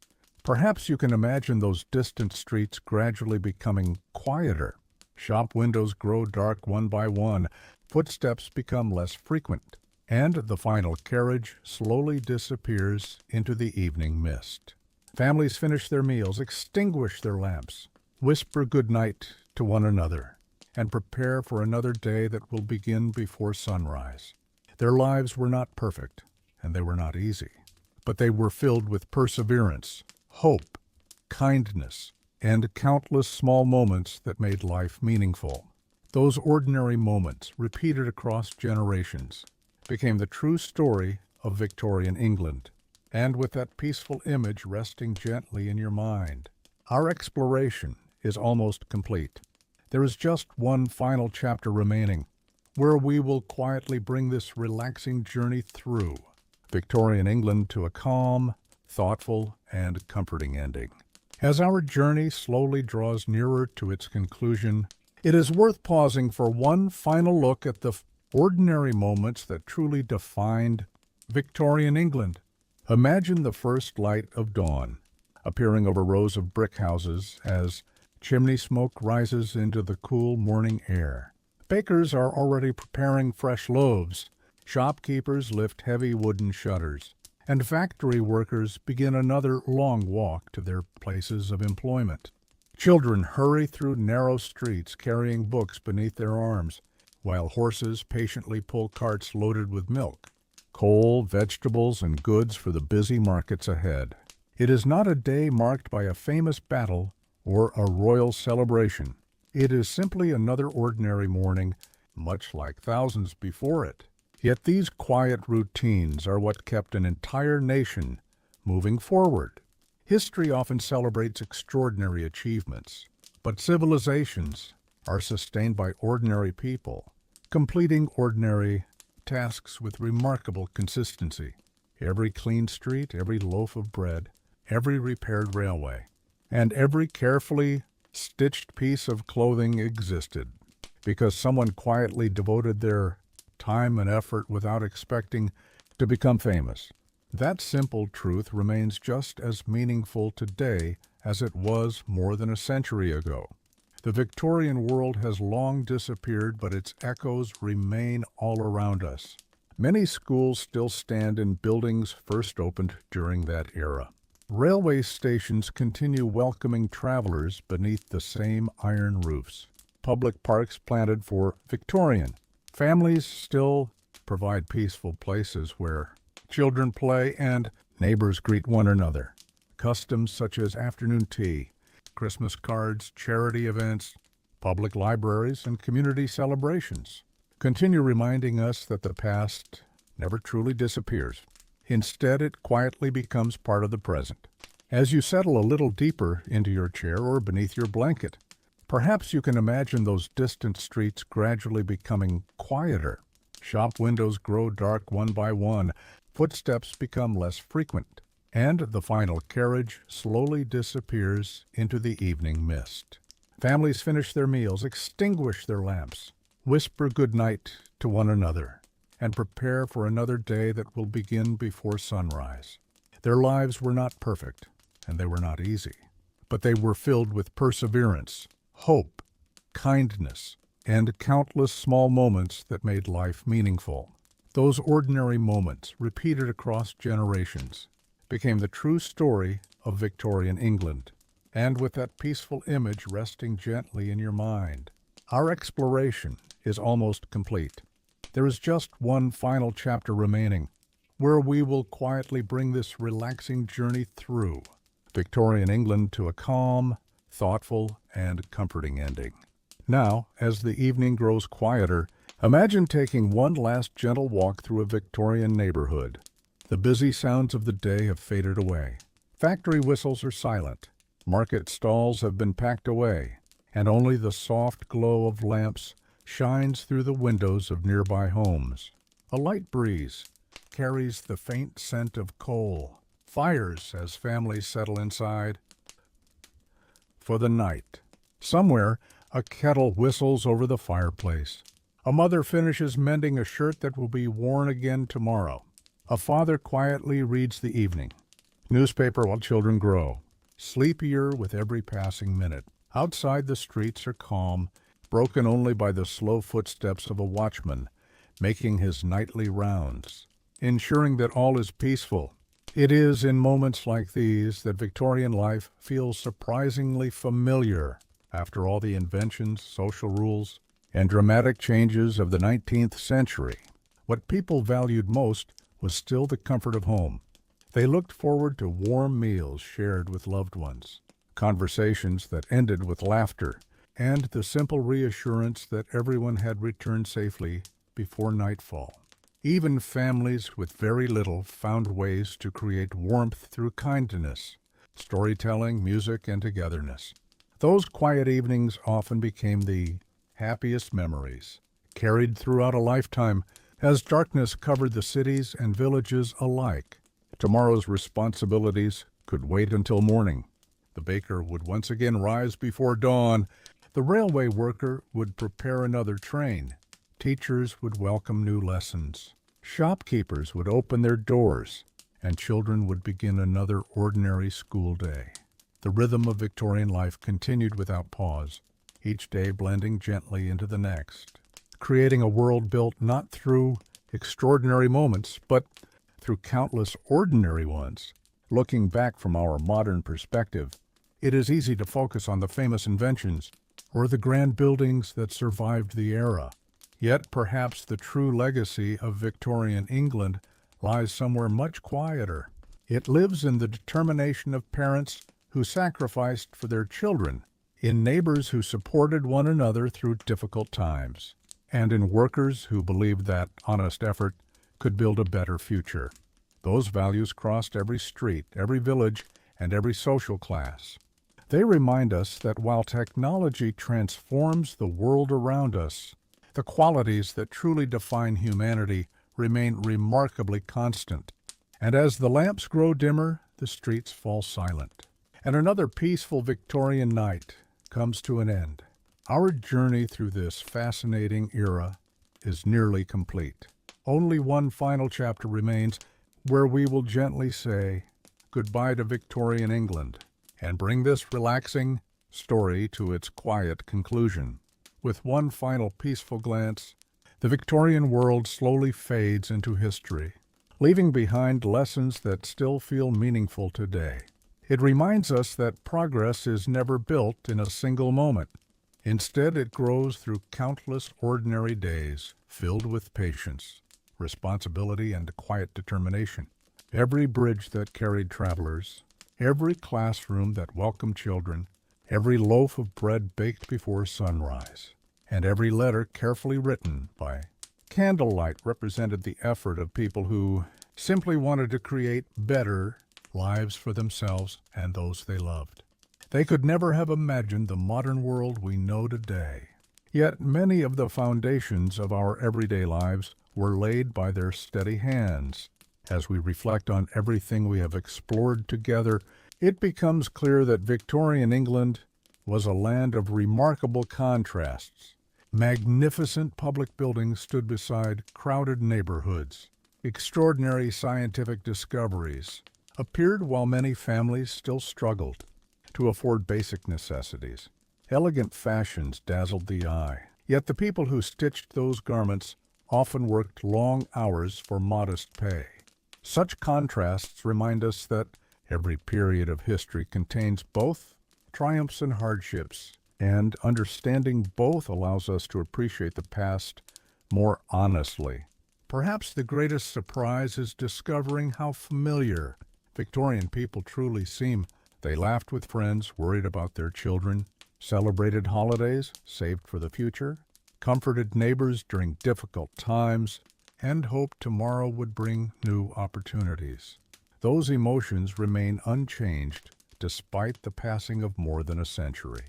perhaps you can imagine those distant streets gradually becoming quieter. Shop windows grow dark one by one, footsteps become less frequent, and the final carriage slowly disappears into the evening mist. Families finish their meals, extinguish their lamps, whisper good night to one another, and prepare for another day that will begin before sunrise. Their lives were not perfect, and they were not easy, but they were filled with perseverance, hope, kindness, and countless small moments that made life meaningful. Those ordinary moments, repeated across generations, became the true story of Victorian England. And with that peaceful image resting gently in your mind, our exploration is almost complete. There is just one final chapter remaining, where we will quietly bring this relaxing journey through Victorian England to a calm, thoughtful, and comforting ending. As our journey slowly draws nearer to its conclusion, it is worth pausing for one final look at the ordinary moments that truly defined Victorian England. Imagine the first light of dawn appearing over rows of brick houses as chimney smoke rises into the cool morning air. Bakers are already preparing fresh loaves, shopkeepers lift heavy wooden shutters, and factory workers begin another long walk to their places of employment. Children hurry through narrow streets carrying books beneath their arms, while horses patiently pull carts loaded with milk, coal, vegetables, and goods for the busy markets ahead. It is not a day marked by a famous battle or a royal celebration. It is simply another ordinary morning, much like thousands before it. Yet these quiet routines are what kept an entire nation moving forward. History often celebrates extraordinary achievements, but civilizations are sustained by ordinary people, completing ordinary tasks with remarkable consistency. Every clean street, every loaf of bread, every repaired railway, and every carefully stitched piece of clothing existed because someone quietly devoted their time and effort without expecting to become famous. That simple truth remains just as meaningful today as it was more than a century ago. The Victorian world has long disappeared, but its echoes remain all around us. Many schools still stand in buildings first opened during that era. Railway stations continue welcoming travelers beneath the same iron roofs. Public parks planted for Victorian families still provide peaceful places where children play and neighbors greet one another. Customs such as afternoon tea, Christmas cards, charity events, public libraries, and community celebrations continue reminding us that the past never truly disappears. Instead, it quietly becomes part of the present. As you settle a little deeper into your chair or beneath your blanket, perhaps you can imagine those distant streets gradually becoming quieter. Shop windows grow dark one by one, footsteps become less frequent, and the final carriage slowly disappears into the evening mist. Families finish their meals, extinguish their lamps, whisper good night to one another, and prepare for another day that will begin before sunrise. Their lives were not perfect, and they were not easy, but they were filled with perseverance, hope, kindness, and countless small moments that made life meaningful. Those ordinary moments, repeated across generations, became the true story of Victorian England. And with that peaceful image resting gently in your mind, our exploration is almost complete. There is just one final chapter remaining, where we will quietly bring this relaxing journey through Victorian England to a calm, thoughtful, and comforting ending. Now, as the evening grows quieter, imagine taking one last gentle walk through a Victorian neighborhood. The busy sounds of the day have faded away. Factory whistles are silent. Market stalls have been packed away, and only the soft glow of lamps shines through the windows of nearby homes. A light breeze carries the faint scent of coal, fires as families settle inside for the night. Somewhere, a kettle whistles over the fireplace. A mother finishes mending a shirt that will be worn again tomorrow. A father quietly reads the evening newspaper while children grow, sleepier with every passing minute. Outside, the streets are calm, broken only by the slow footsteps of a watchman making his nightly rounds, ensuring that all is peaceful. It is in moments like these that Victorian life feels surprisingly familiar after all the inventions, social rules, and dramatic changes of the 19th century. What people valued most was still the comfort of home. They looked forward to warm meals shared with loved ones, conversations that ended with laughter, and the simple reassurance that everyone had returned safely before nightfall. Even families with very little found ways to create warmth through kindness, storytelling, music, and togetherness. Those quiet evenings often became the happiest memories, carried throughout a lifetime as darkness covered the cities and villages alike. Tomorrow's responsibilities could wait until morning. The baker would once again rise before dawn. The railway worker would prepare another train. Teachers would welcome new lessons. Shopkeepers would open their doors, and children would begin another ordinary school day. The rhythm of Victorian life continued without pause, each day blending gently into the next, creating a world built not through extraordinary moments, but through countless ordinary ones. Looking back from our modern perspective, it is easy to focus on the famous inventions or the grand buildings that survived the era. Yet perhaps the true legacy of Victorian England lies somewhere much quieter. It lives in the determination of parents who sacrificed for their children, in neighbors who supported one another through difficult times, and in workers who believed that honest effort could build a better future. Those values crossed every street, every village, and every social class. They remind us that while technology transforms the world around us, the qualities that truly define humanity remain remarkably constant. And as the lamps grow dimmer, the streets fall silent, and another peaceful Victorian night comes to an end. Our journey through this fascinating era is nearly complete. Only one final chapter remains, where we will gently say goodbye to Victorian England and bring this relaxing story to its quiet conclusion. With one final peaceful glance, the Victorian world slowly fades into history, leaving behind lessons that still feel meaningful today. It reminds us that progress is never built in a single moment. Instead, it grows through countless ordinary days filled with patience, responsibility, and quiet determination. Every bridge that carried travelers, every classroom that welcomed children, every loaf of bread baked before sunrise, and every letter carefully written by candlelight represented the effort of people who simply wanted to create better lives for themselves and those they loved. They could never have imagined the modern world we know today. Yet many of the foundations of our everyday lives were laid by their steady hands. As we reflect on everything we have explored together, it becomes clear that Victorian England was a land of remarkable contrasts. Magnificent public buildings stood beside crowded neighborhoods. Extraordinary scientific discoveries appeared while many families still struggled to afford basic necessities. Elegant fashions dazzled the eye, yet the people who stitched those garments often worked long hours for modest pay. Such contrasts remind us that every period of history contains both triumphs and hardships, and understanding both allows us to appreciate the past more honestly. Perhaps the greatest surprise is discovering how familiar Victorian people truly seem. They laughed with friends, worried about their children, celebrated holidays, saved for the future, comforted neighbors during difficult times, and hoped tomorrow would bring new opportunities. Those emotions remain unchanged despite the passing of more than a century.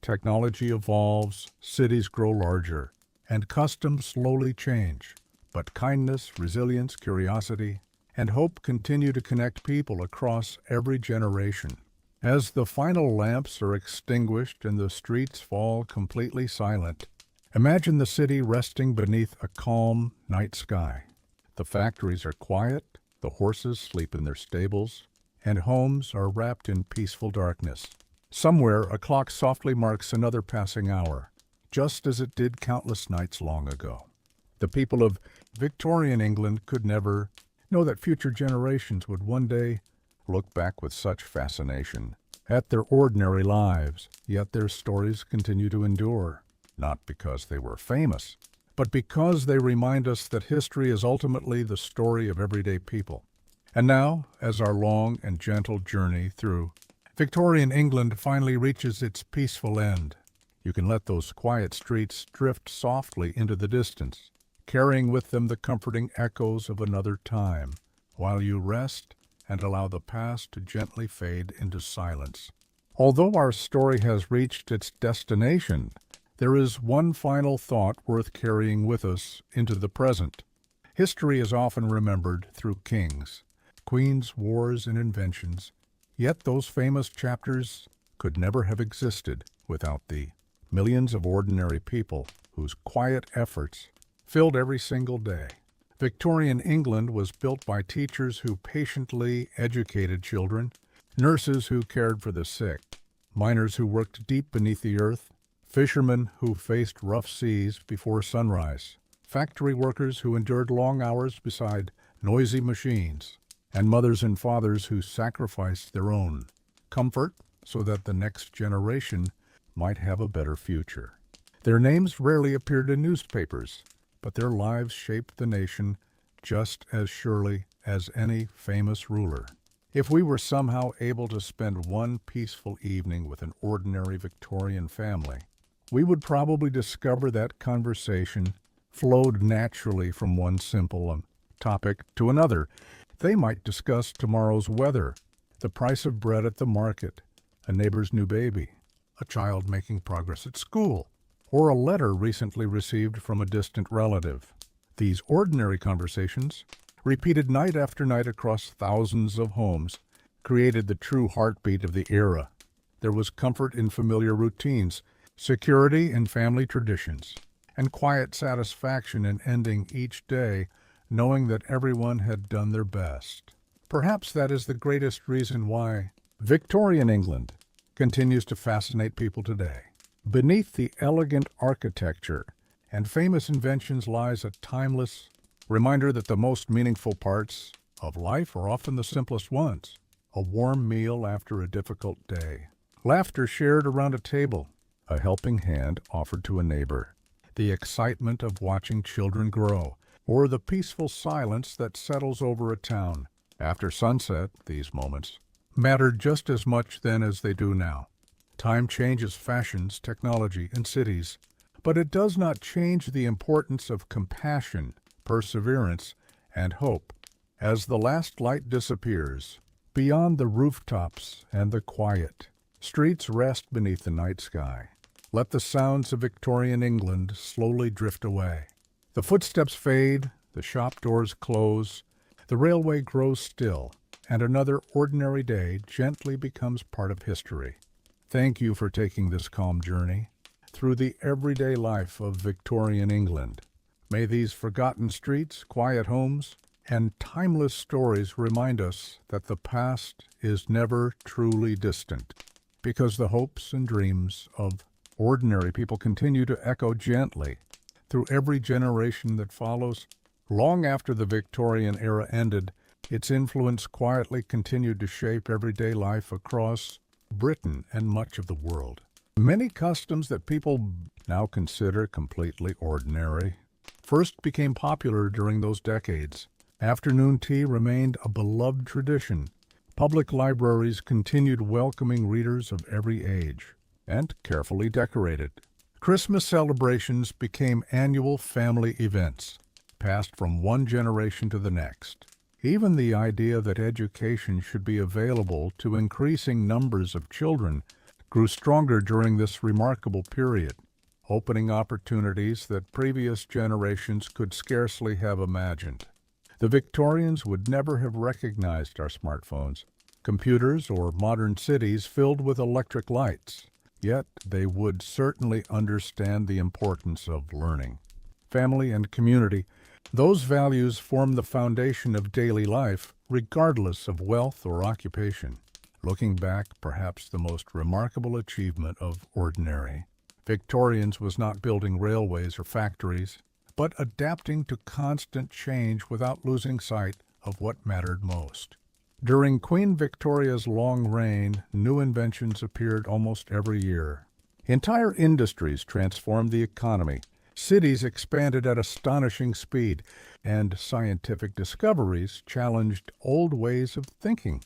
Technology evolves, cities grow larger, and customs slowly change. But kindness, resilience, curiosity, and hope continue to connect people across every generation. As the final lamps are extinguished and the streets fall completely silent, imagine the city resting beneath a calm night sky. The factories are quiet, the horses sleep in their stables, and homes are wrapped in peaceful darkness. Somewhere, a clock softly marks another passing hour, just as it did countless nights long ago. The people of Victorian England could never know that future generations would one day look back with such fascination at their ordinary lives, yet their stories continue to endure, not because they were famous, but because they remind us that history is ultimately the story of everyday people. And now, as our long and gentle journey through Victorian England finally reaches its peaceful end, you can let those quiet streets drift softly into the distance, carrying with them the comforting echoes of another time, while you rest and allow the past to gently fade into silence. Although our story has reached its destination, there is one final thought worth carrying with us into the present. History is often remembered through kings, queens, wars, and inventions, yet those famous chapters could never have existed without the millions of ordinary people whose quiet efforts filled every single day. Victorian England was built by teachers who patiently educated children, nurses who cared for the sick, miners who worked deep beneath the earth, fishermen who faced rough seas before sunrise, factory workers who endured long hours beside noisy machines, and mothers and fathers who sacrificed their own comfort so that the next generation might have a better future. Their names rarely appeared in newspapers, but their lives shaped the nation just as surely as any famous ruler. If we were somehow able to spend one peaceful evening with an ordinary Victorian family, we would probably discover that conversation flowed naturally from one simple topic to another. They might discuss tomorrow's weather, the price of bread at the market, a neighbor's new baby, a child making progress at school, or a letter recently received from a distant relative. These ordinary conversations, repeated night after night across thousands of homes, created the true heartbeat of the era. There was comfort in familiar routines, security in family traditions, and quiet satisfaction in ending each day knowing that everyone had done their best. Perhaps that is the greatest reason why Victorian England continues to fascinate people today. Beneath the elegant architecture and famous inventions lies a timeless reminder that the most meaningful parts of life are often the simplest ones. A warm meal after a difficult day, laughter shared around a table, a helping hand offered to a neighbor, the excitement of watching children grow, or the peaceful silence that settles over a town. After sunset, these moments mattered just as much then as they do now. Time changes fashions, technology, and cities, But it does not change the importance of compassion, perseverance, and hope. As the last light disappears, beyond the rooftops and the quiet, streets rest beneath the night sky. Let the sounds of Victorian England slowly drift away. The footsteps fade, the shop doors close, the railway grows still, and another ordinary day gently becomes part of history. Thank you for taking this calm journey through the everyday life of Victorian England. May these forgotten streets, quiet homes, and timeless stories remind us that the past is never truly distant, because the hopes and dreams of ordinary people continue to echo gently through every generation that follows. Long after the Victorian era ended, its influence quietly continued to shape everyday life across Britain and much of the world. Many customs that people now consider completely ordinary first became popular during those decades. Afternoon tea remained a beloved tradition. Public libraries continued welcoming readers of every age, and carefully decorated. Christmas celebrations became annual family events, passed from one generation to the next. Even the idea that education should be available to increasing numbers of children grew stronger during this remarkable period, opening opportunities that previous generations could scarcely have imagined. The Victorians would never have recognized our smartphones, computers, or modern cities filled with electric lights, yet they would certainly understand the importance of learning. Family and community, those values form the foundation of daily life, regardless of wealth or occupation. Looking back, perhaps the most remarkable achievement of ordinary Victorians was not building railways or factories, but adapting to constant change without losing sight of what mattered most. During Queen Victoria's long reign, new inventions appeared almost every year. Entire industries transformed the economy. Cities expanded at astonishing speed, and scientific discoveries challenged old ways of thinking.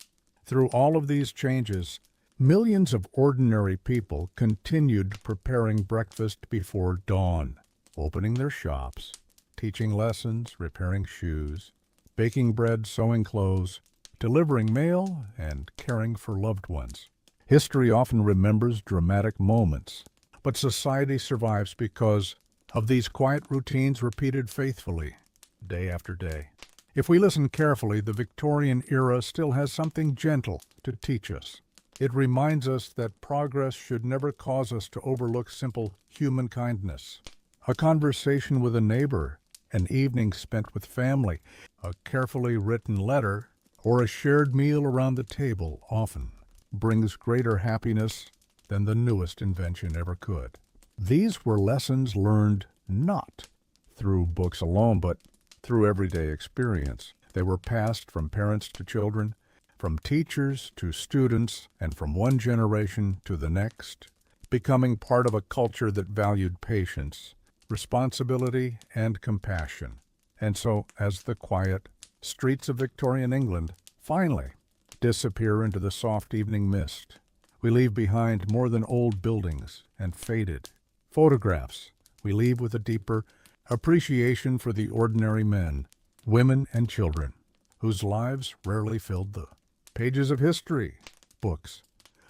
Through all of these changes, millions of ordinary people continued preparing breakfast before dawn, opening their shops, teaching lessons, repairing shoes, baking bread, sewing clothes, delivering mail, and caring for loved ones. History often remembers dramatic moments, but society survives because of these quiet routines repeated faithfully, day after day. If we listen carefully, the Victorian era still has something gentle to teach us. It reminds us that progress should never cause us to overlook simple human kindness. A conversation with a neighbor, an evening spent with family, a carefully written letter, or a shared meal around the table often brings greater happiness than the newest invention ever could. These were lessons learned not through books alone, but through everyday experience. They were passed from parents to children, from teachers to students, and from one generation to the next, becoming part of a culture that valued patience, responsibility, and compassion. And so, as the quiet streets of Victorian England finally disappear into the soft evening mist, we leave behind more than old buildings and faded photographs. We leave with a deeper appreciation for the ordinary men, women, and children whose lives rarely filled the pages of history books,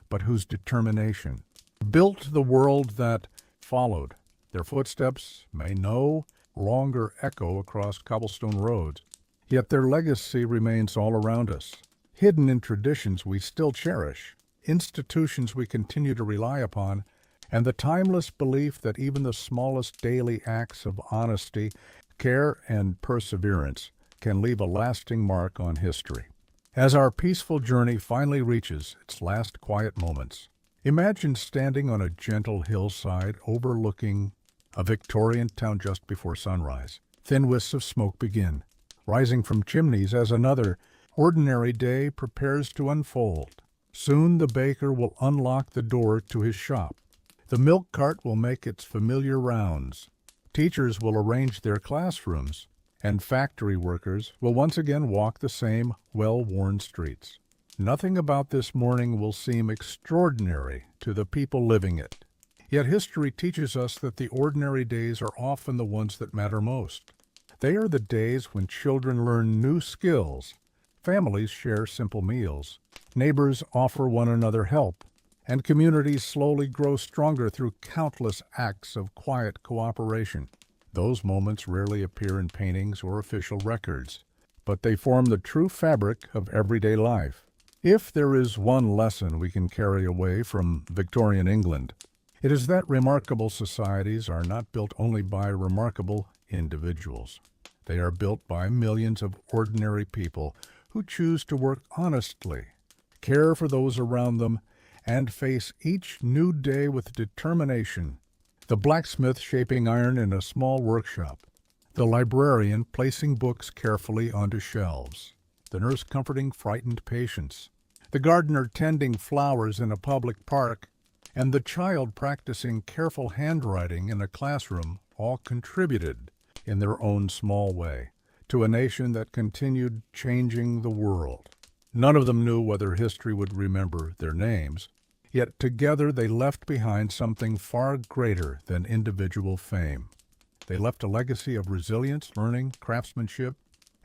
but whose determination built the world that followed. Their footsteps may no longer echo across cobblestone roads, yet their legacy remains all around us, hidden in traditions we still cherish, institutions we continue to rely upon, and the timeless belief that even the smallest daily acts of honesty, care, and perseverance can leave a lasting mark on history. As our peaceful journey finally reaches its last quiet moments, imagine standing on a gentle hillside overlooking a Victorian town just before sunrise. Thin wisps of smoke begin, rising from chimneys as another ordinary day prepares to unfold. Soon the baker will unlock the door to his shop. The milk cart will make its familiar rounds. Teachers will arrange their classrooms, and factory workers will once again walk the same well-worn streets. Nothing about this morning will seem extraordinary to the people living it. Yet history teaches us that the ordinary days are often the ones that matter most. They are the days when children learn new skills, families share simple meals, neighbors offer one another help, and communities slowly grow stronger through countless acts of quiet cooperation. Those moments rarely appear in paintings or official records, but they form the true fabric of everyday life. If there is one lesson we can carry away from Victorian England, it is that remarkable societies are not built only by remarkable individuals. They are built by millions of ordinary people who choose to work honestly, care for those around them, and face each new day with determination. The blacksmith shaping iron in a small workshop, the librarian placing books carefully onto shelves, the nurse comforting frightened patients, the gardener tending flowers in a public park, and the child practicing careful handwriting in a classroom all contributed, in their own small way, to a nation that continued changing the world. None of them knew whether history would remember their names, yet together they left behind something far greater than individual fame. They left a legacy of resilience, learning, craftsmanship,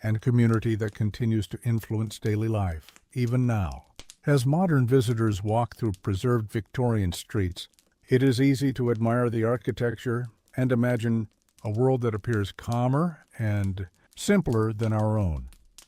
and community that continues to influence daily life, even now. As modern visitors walk through preserved Victorian streets, it is easy to admire the architecture and imagine a world that appears calmer and simpler than our own.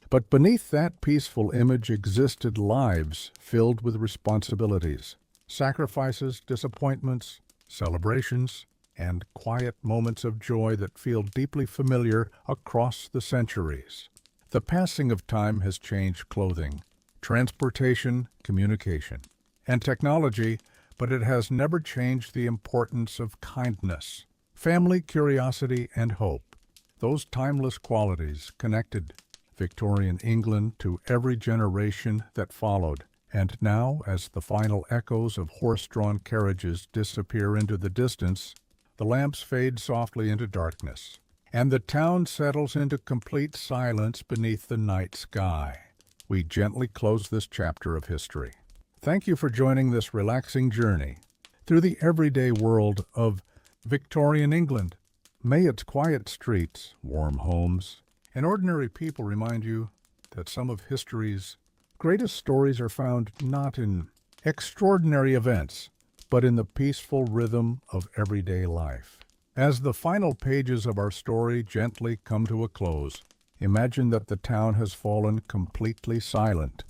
But beneath that peaceful image existed lives filled with responsibilities, sacrifices, disappointments, celebrations, and quiet moments of joy that feel deeply familiar across the centuries. The passing of time has changed clothing, transportation, communication, and technology, but it has never changed the importance of kindness, family, curiosity, and hope. Those timeless qualities connected Victorian England to every generation that followed. And now, as the final echoes of horse-drawn carriages disappear into the distance, the lamps fade softly into darkness, and the town settles into complete silence beneath the night sky. We gently close this chapter of history. Thank you for joining this relaxing journey through the everyday world of Victorian England. May its quiet streets, warm homes, and ordinary people remind you that some of history's greatest stories are found not in extraordinary events, but in the peaceful rhythm of everyday life. As the final pages of our story gently come to a close, imagine that the town has fallen completely silent.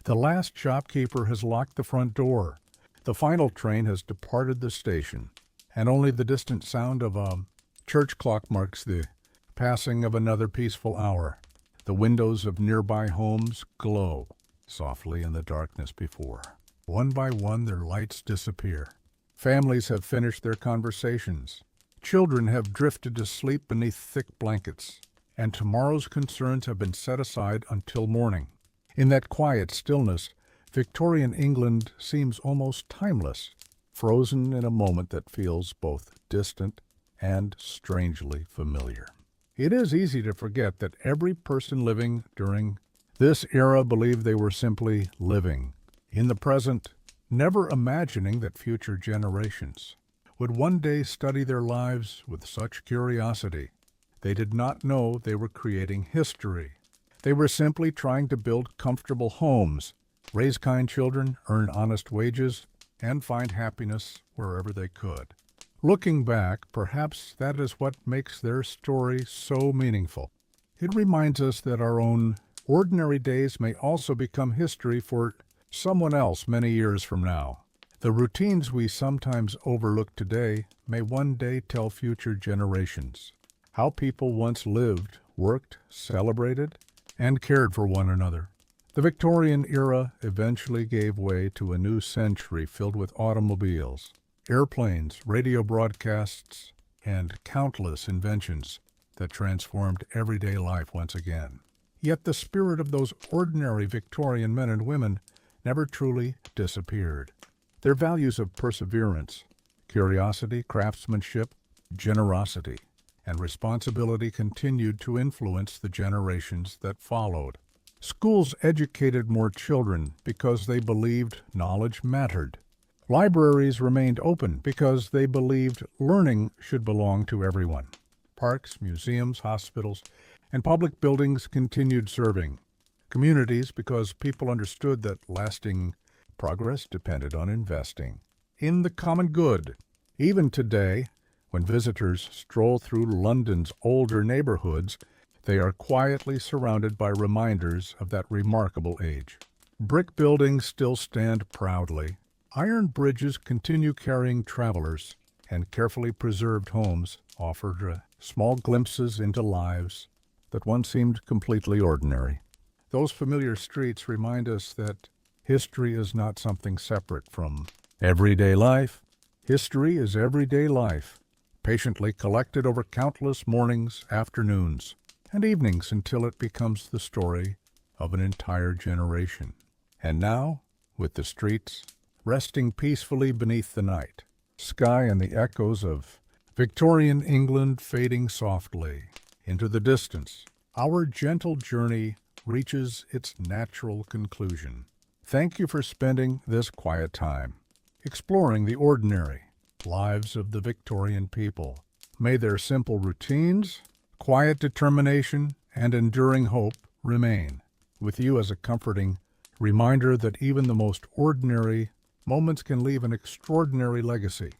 The last shopkeeper has locked the front door. The final train has departed the station, and only the distant sound of a church clock marks the passing of another peaceful hour. The windows of nearby homes glow softly in the darkness before. One by one, their lights disappear. Families have finished their conversations. Children have drifted to sleep beneath thick blankets, and tomorrow's concerns have been set aside until morning. In that quiet stillness, Victorian England seems almost timeless, frozen in a moment that feels both distant and strangely familiar. It is easy to forget that every person living during this era believed they were simply living in the present, never imagining that future generations would one day study their lives with such curiosity. They did not know they were creating history. They were simply trying to build comfortable homes, raise kind children, earn honest wages, and find happiness wherever they could. Looking back, perhaps that is what makes their story so meaningful. It reminds us that our own ordinary days may also become history for someone else many years from now. The routines we sometimes overlook today may one day tell future generations how people once lived, worked, celebrated, and cared for one another. The Victorian era eventually gave way to a new century filled with automobiles, airplanes, radio broadcasts, and countless inventions that transformed everyday life once again. Yet the spirit of those ordinary Victorian men and women never truly disappeared. Their values of perseverance, curiosity, craftsmanship, generosity, and responsibility continued to influence the generations that followed. Schools educated more children because they believed knowledge mattered. Libraries remained open because they believed learning should belong to everyone. Parks, museums, hospitals, and public buildings continued serving communities because people understood that lasting progress depended on investing in the common good. Even today, when visitors stroll through London's older neighborhoods, they are quietly surrounded by reminders of that remarkable age. Brick buildings still stand proudly. Iron bridges continue carrying travelers, and carefully preserved homes offer small glimpses into lives that once seemed completely ordinary. Those familiar streets remind us that history is not something separate from everyday life. History is everyday life, patiently collected over countless mornings, afternoons, and evenings until it becomes the story of an entire generation. And now, with the streets resting peacefully beneath the night sky and the echoes of Victorian England fading softly into the distance, our gentle journey reaches its natural conclusion. Thank you for spending this quiet time exploring the ordinary lives of the Victorian people. May their simple routines, quiet determination, and enduring hope remain with you as a comforting reminder that even the most ordinary moments can leave an extraordinary legacy.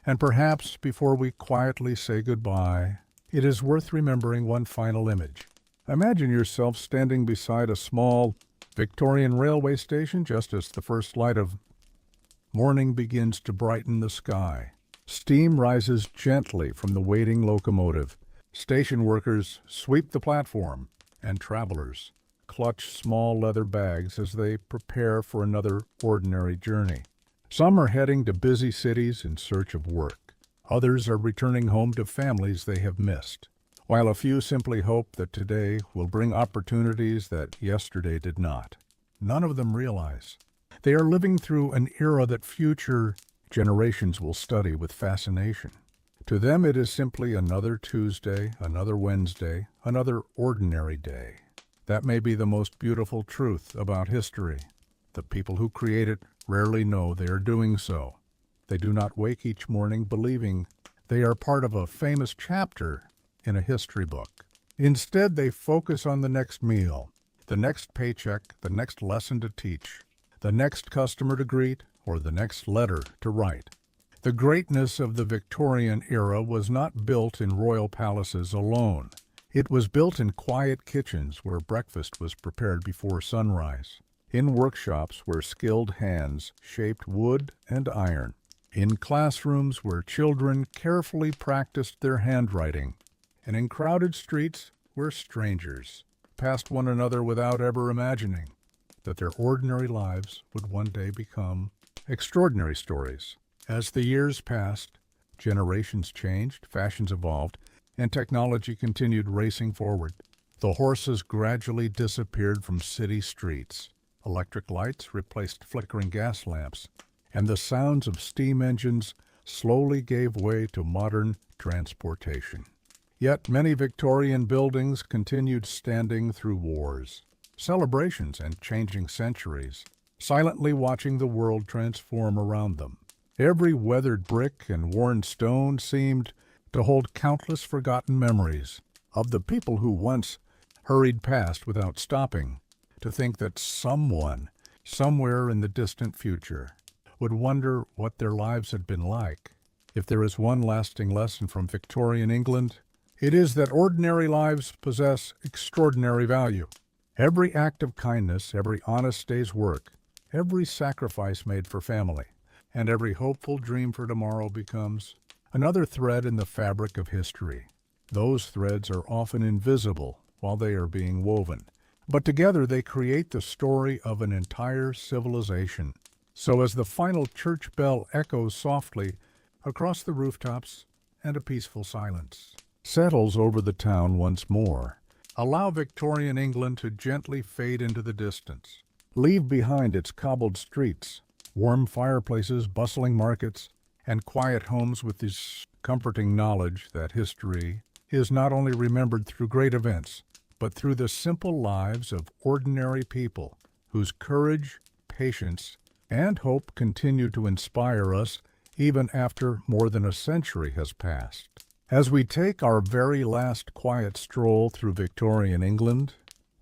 And perhaps before we quietly say goodbye, it is worth remembering one final image. Imagine yourself standing beside a small Victorian railway station just as the first light of morning begins to brighten the sky. Steam rises gently from the waiting locomotive. Station workers sweep the platform, and travelers clutch small leather bags as they prepare for another ordinary journey. Some are heading to busy cities in search of work. Others are returning home to families they have missed, while a few simply hope that today will bring opportunities that yesterday did not. None of them realize they are living through an era that future generations will study with fascination. To them it is simply another Tuesday, another Wednesday, another ordinary day. That may be the most beautiful truth about history. The people who create it rarely know they are doing so. They do not wake each morning believing they are part of a famous chapter in a history book. Instead, they focus on the next meal, the next paycheck, the next lesson to teach, the next customer to greet, or the next letter to write. The greatness of the Victorian era was not built in royal palaces alone. It was built in quiet kitchens where breakfast was prepared before sunrise, in workshops where skilled hands shaped wood and iron, in classrooms where children carefully practiced their handwriting, and in crowded streets where strangers passed one another without ever imagining that their ordinary lives would one day become extraordinary stories. As the years passed, generations changed, fashions evolved, and technology continued racing forward. The horses gradually disappeared from city streets. Electric lights replaced flickering gas lamps, and the sounds of steam engines slowly gave way to modern transportation. Yet many Victorian buildings continued standing through wars, celebrations, and changing centuries, silently watching the world transform around them. Every weathered brick and worn stone seemed to hold countless forgotten memories of the people who once hurried past without stopping, to think that someone, somewhere in the distant future, would wonder what their lives had been like. If there is one lasting lesson from Victorian England, it is that ordinary lives possess extraordinary value. Every act of kindness, every honest day's work, every sacrifice made for family, and every hopeful dream for tomorrow becomes another thread in the fabric of history. Those threads are often invisible while they are being woven, but together they create the story of an entire civilization. So as the final church bell echoes softly across the rooftops and a peaceful silence settles over the town once more, allow Victorian England to gently fade into the distance. Leave behind its cobbled streets, warm fireplaces, bustling markets, and quiet homes with this comforting knowledge that history is not only remembered through great events, but through the simple lives of ordinary people whose courage, patience, and hope continue to inspire us even after more than a century has passed. As we take our very last quiet stroll through Victorian England,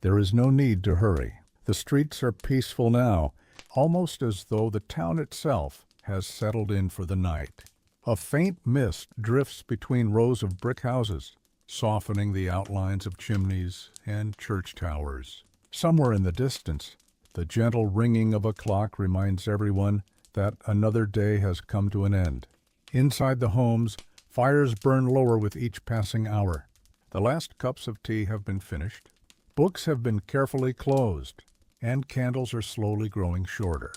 there is no need to hurry. The streets are peaceful now, almost as though the town itself has settled in for the night. A faint mist drifts between rows of brick houses, softening the outlines of chimneys and church towers. Somewhere in the distance, the gentle ringing of a clock reminds everyone that another day has come to an end. Inside the homes, fires burn lower with each passing hour. The last cups of tea have been finished. Books have been carefully closed, and candles are slowly growing shorter.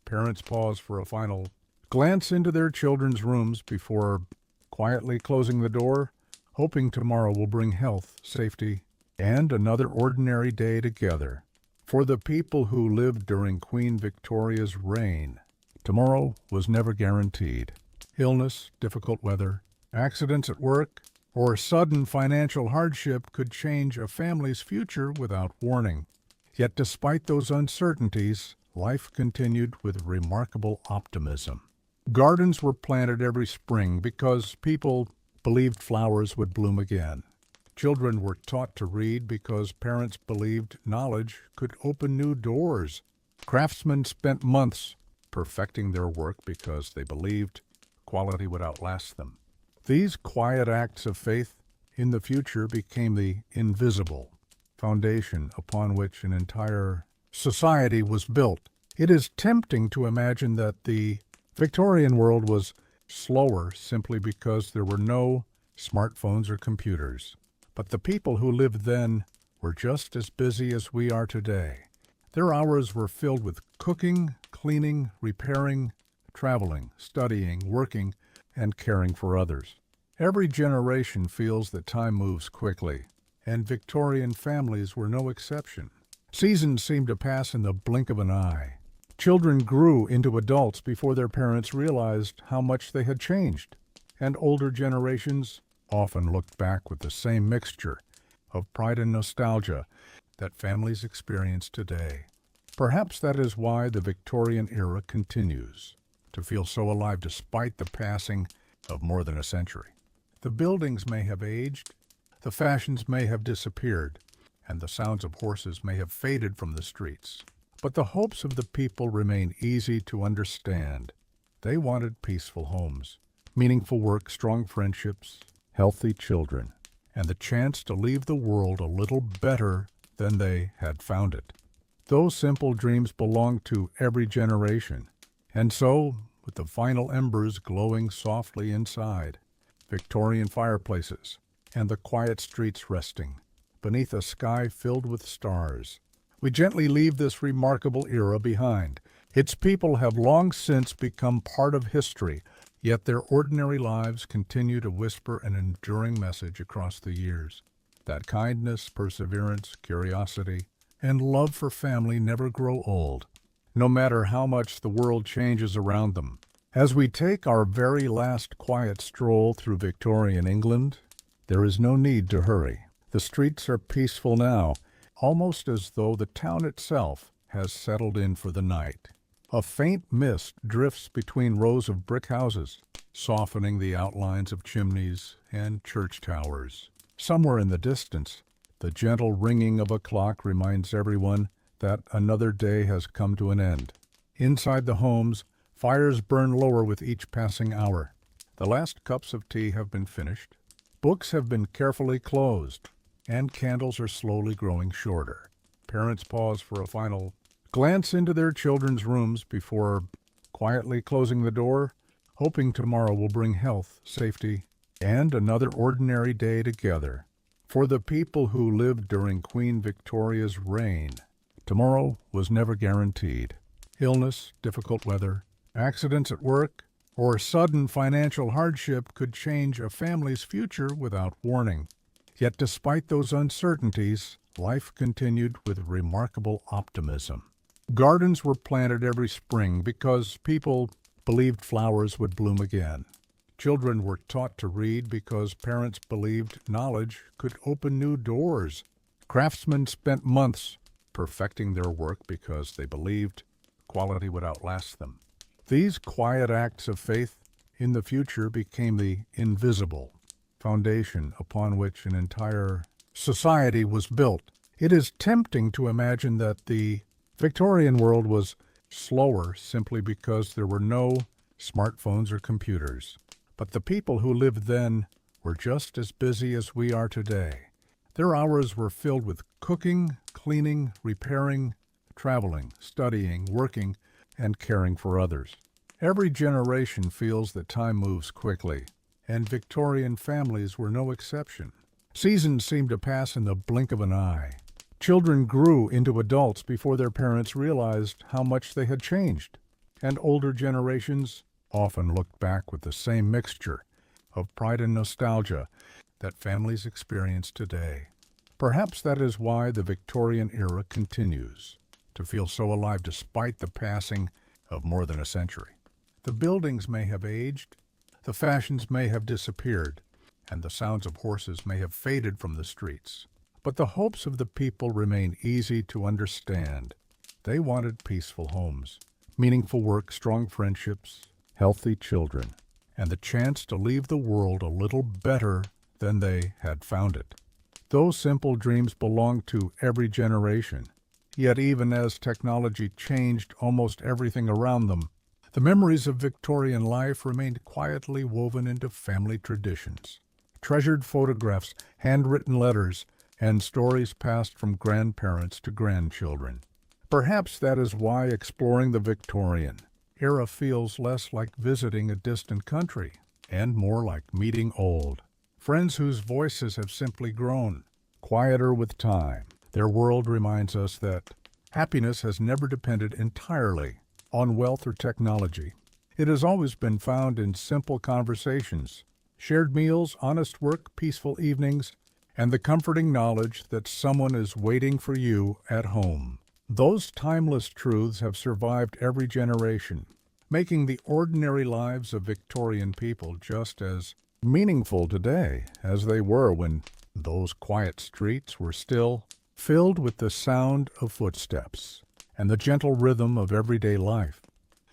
Parents pause for a final glance into their children's rooms before quietly closing the door, hoping tomorrow will bring health, safety, and another ordinary day together. For the people who lived during Queen Victoria's reign, tomorrow was never guaranteed. Illness, difficult weather, accidents at work, or sudden financial hardship could change a family's future without warning. Yet despite those uncertainties, life continued with remarkable optimism. Gardens were planted every spring because people believed flowers would bloom again. Children were taught to read because parents believed knowledge could open new doors. Craftsmen spent months perfecting their work because they believed quality would outlast them. These quiet acts of faith in the future became the invisible foundation upon which an entire society was built. It is tempting to imagine that the Victorian world was slower simply because there were no smartphones or computers. But the people who lived then were just as busy as we are today. Their hours were filled with cooking, cleaning, repairing, traveling, studying, working, and caring for others. Every generation feels that time moves quickly, and Victorian families were no exception. Seasons seemed to pass in the blink of an eye. Children grew into adults before their parents realized how much they had changed, and older generations often looked back with the same mixture of pride and nostalgia that families experience today. Perhaps that is why the Victorian era continues to feel so alive despite the passing of more than a century. The buildings may have aged, the fashions may have disappeared, and the sounds of horses may have faded from the streets. But the hopes of the people remain easy to understand. They wanted peaceful homes, meaningful work, strong friendships, healthy children, and the chance to leave the world a little better than they had found it. Those simple dreams belong to every generation. And so, with the final embers glowing softly inside, Victorian fireplaces, and the quiet streets resting beneath a sky filled with stars, we gently leave this remarkable era behind. Its people have long since become part of history, yet their ordinary lives continue to whisper an enduring message across the years. That kindness, perseverance, curiosity, and love for family never grow old, no matter how much the world changes around them. As we take our very last quiet stroll through Victorian England, there is no need to hurry. The streets are peaceful now, almost as though the town itself has settled in for the night. A faint mist drifts between rows of brick houses, softening the outlines of chimneys and church towers. Somewhere in the distance, the gentle ringing of a clock reminds everyone that another day has come to an end. Inside the homes, fires burn lower with each passing hour. The last cups of tea have been finished. Books have been carefully closed, and candles are slowly growing shorter. Parents pause for a final glance into their children's rooms before quietly closing the door, hoping tomorrow will bring health, safety, and another ordinary day together. For the people who lived during Queen Victoria's reign, tomorrow was never guaranteed. Illness, difficult weather, accidents at work, or sudden financial hardship could change a family's future without warning. Yet despite those uncertainties, life continued with remarkable optimism. Gardens were planted every spring because people believed flowers would bloom again. Children were taught to read because parents believed knowledge could open new doors. Craftsmen spent months perfecting their work because they believed quality would outlast them. These quiet acts of faith in the future became the invisible foundation upon which an entire society was built. It is tempting to imagine that the Victorian world was slower simply because there were no smartphones or computers. But the people who lived then were just as busy as we are today. Their hours were filled with cooking, cleaning, repairing, traveling, studying, working, and caring for others. Every generation feels that time moves quickly, and Victorian families were no exception. Seasons seemed to pass in the blink of an eye. Children grew into adults before their parents realized how much they had changed, and older generations often looked back with the same mixture of pride and nostalgia that families experience today. Perhaps that is why the Victorian era continues to feel so alive despite the passing of more than a century. The buildings may have aged, the fashions may have disappeared, and the sounds of horses may have faded from the streets. But the hopes of the people remain easy to understand. They wanted peaceful homes, meaningful work, strong friendships, healthy children, and the chance to leave the world a little better than they had found it. Those simple dreams belong to every generation. Yet even as technology changed almost everything around them, the memories of Victorian life remained quietly woven into family traditions. Treasured photographs, handwritten letters, and stories passed from grandparents to grandchildren. Perhaps that is why exploring the Victorian era feels less like visiting a distant country and more like meeting old friends whose voices have simply grown quieter with time. Their world reminds us that happiness has never depended entirely on wealth or technology. It has always been found in simple conversations, shared meals, honest work, peaceful evenings, and the comforting knowledge that someone is waiting for you at home. Those timeless truths have survived every generation, making the ordinary lives of Victorian people just as meaningful today as they were when those quiet streets were still filled with the sound of footsteps and the gentle rhythm of everyday life.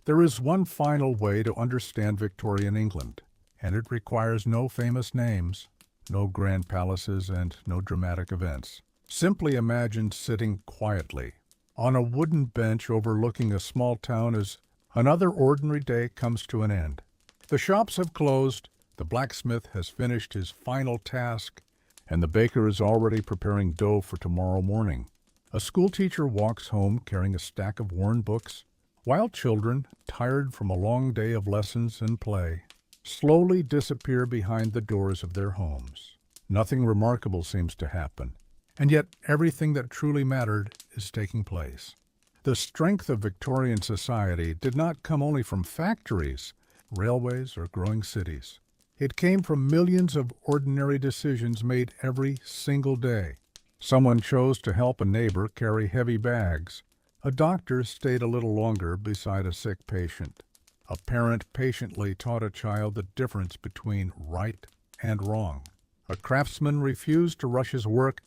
There is one final way to understand Victorian England, and it requires no famous names, no grand palaces, and no dramatic events. Simply imagine sitting quietly on a wooden bench overlooking a small town as another ordinary day comes to an end. The shops have closed, the blacksmith has finished his final task, and the baker is already preparing dough for tomorrow morning. A schoolteacher walks home carrying a stack of worn books, while children, tired from a long day of lessons and play, slowly disappear behind the doors of their homes. Nothing remarkable seems to happen, and yet everything that truly mattered is taking place. The strength of Victorian society did not come only from factories, railways, or growing cities. It came from millions of ordinary decisions made every single day. Someone chose to help a neighbor carry heavy bags. A doctor stayed a little longer beside a sick patient. A parent patiently taught a child the difference between right and wrong. A craftsman refused to rush his work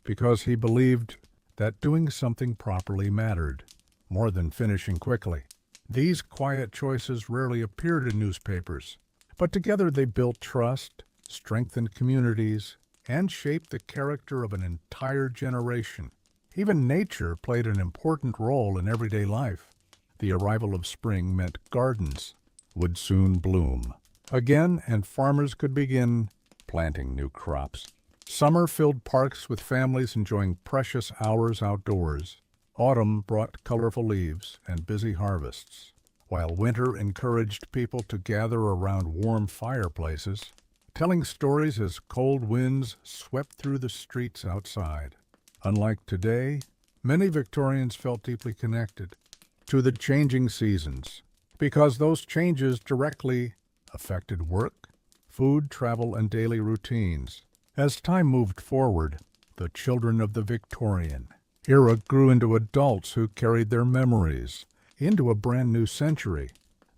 because he believed that doing something properly mattered more than finishing quickly. These quiet choices rarely appeared in newspapers, but together they built trust, strengthened communities, and shaped the character of an entire generation. Even nature played an important role in everyday life. The arrival of spring meant gardens would soon bloom again, and farmers could begin planting new crops. Summer filled parks with families enjoying precious hours outdoors. Autumn brought colorful leaves and busy harvests, while winter encouraged people to gather around warm fireplaces, telling stories as cold winds swept through the streets outside. Unlike today, many Victorians felt deeply connected to the changing seasons because those changes directly affected work, food, travel, and daily routines. As time moved forward, the children of the Victorian era grew into adults who carried their memories into a brand new century.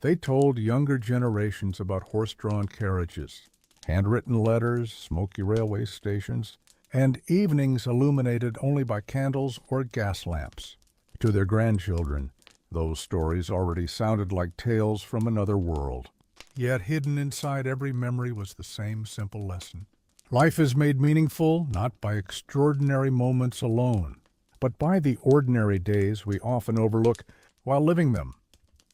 They told younger generations about horse-drawn carriages, handwritten letters, smoky railway stations, and evenings illuminated only by candles or gas lamps. To their grandchildren, Those stories already sounded like tales from another world. Yet hidden inside every memory was the same simple lesson. Life is made meaningful not by extraordinary moments alone, but by the ordinary days we often overlook while living them.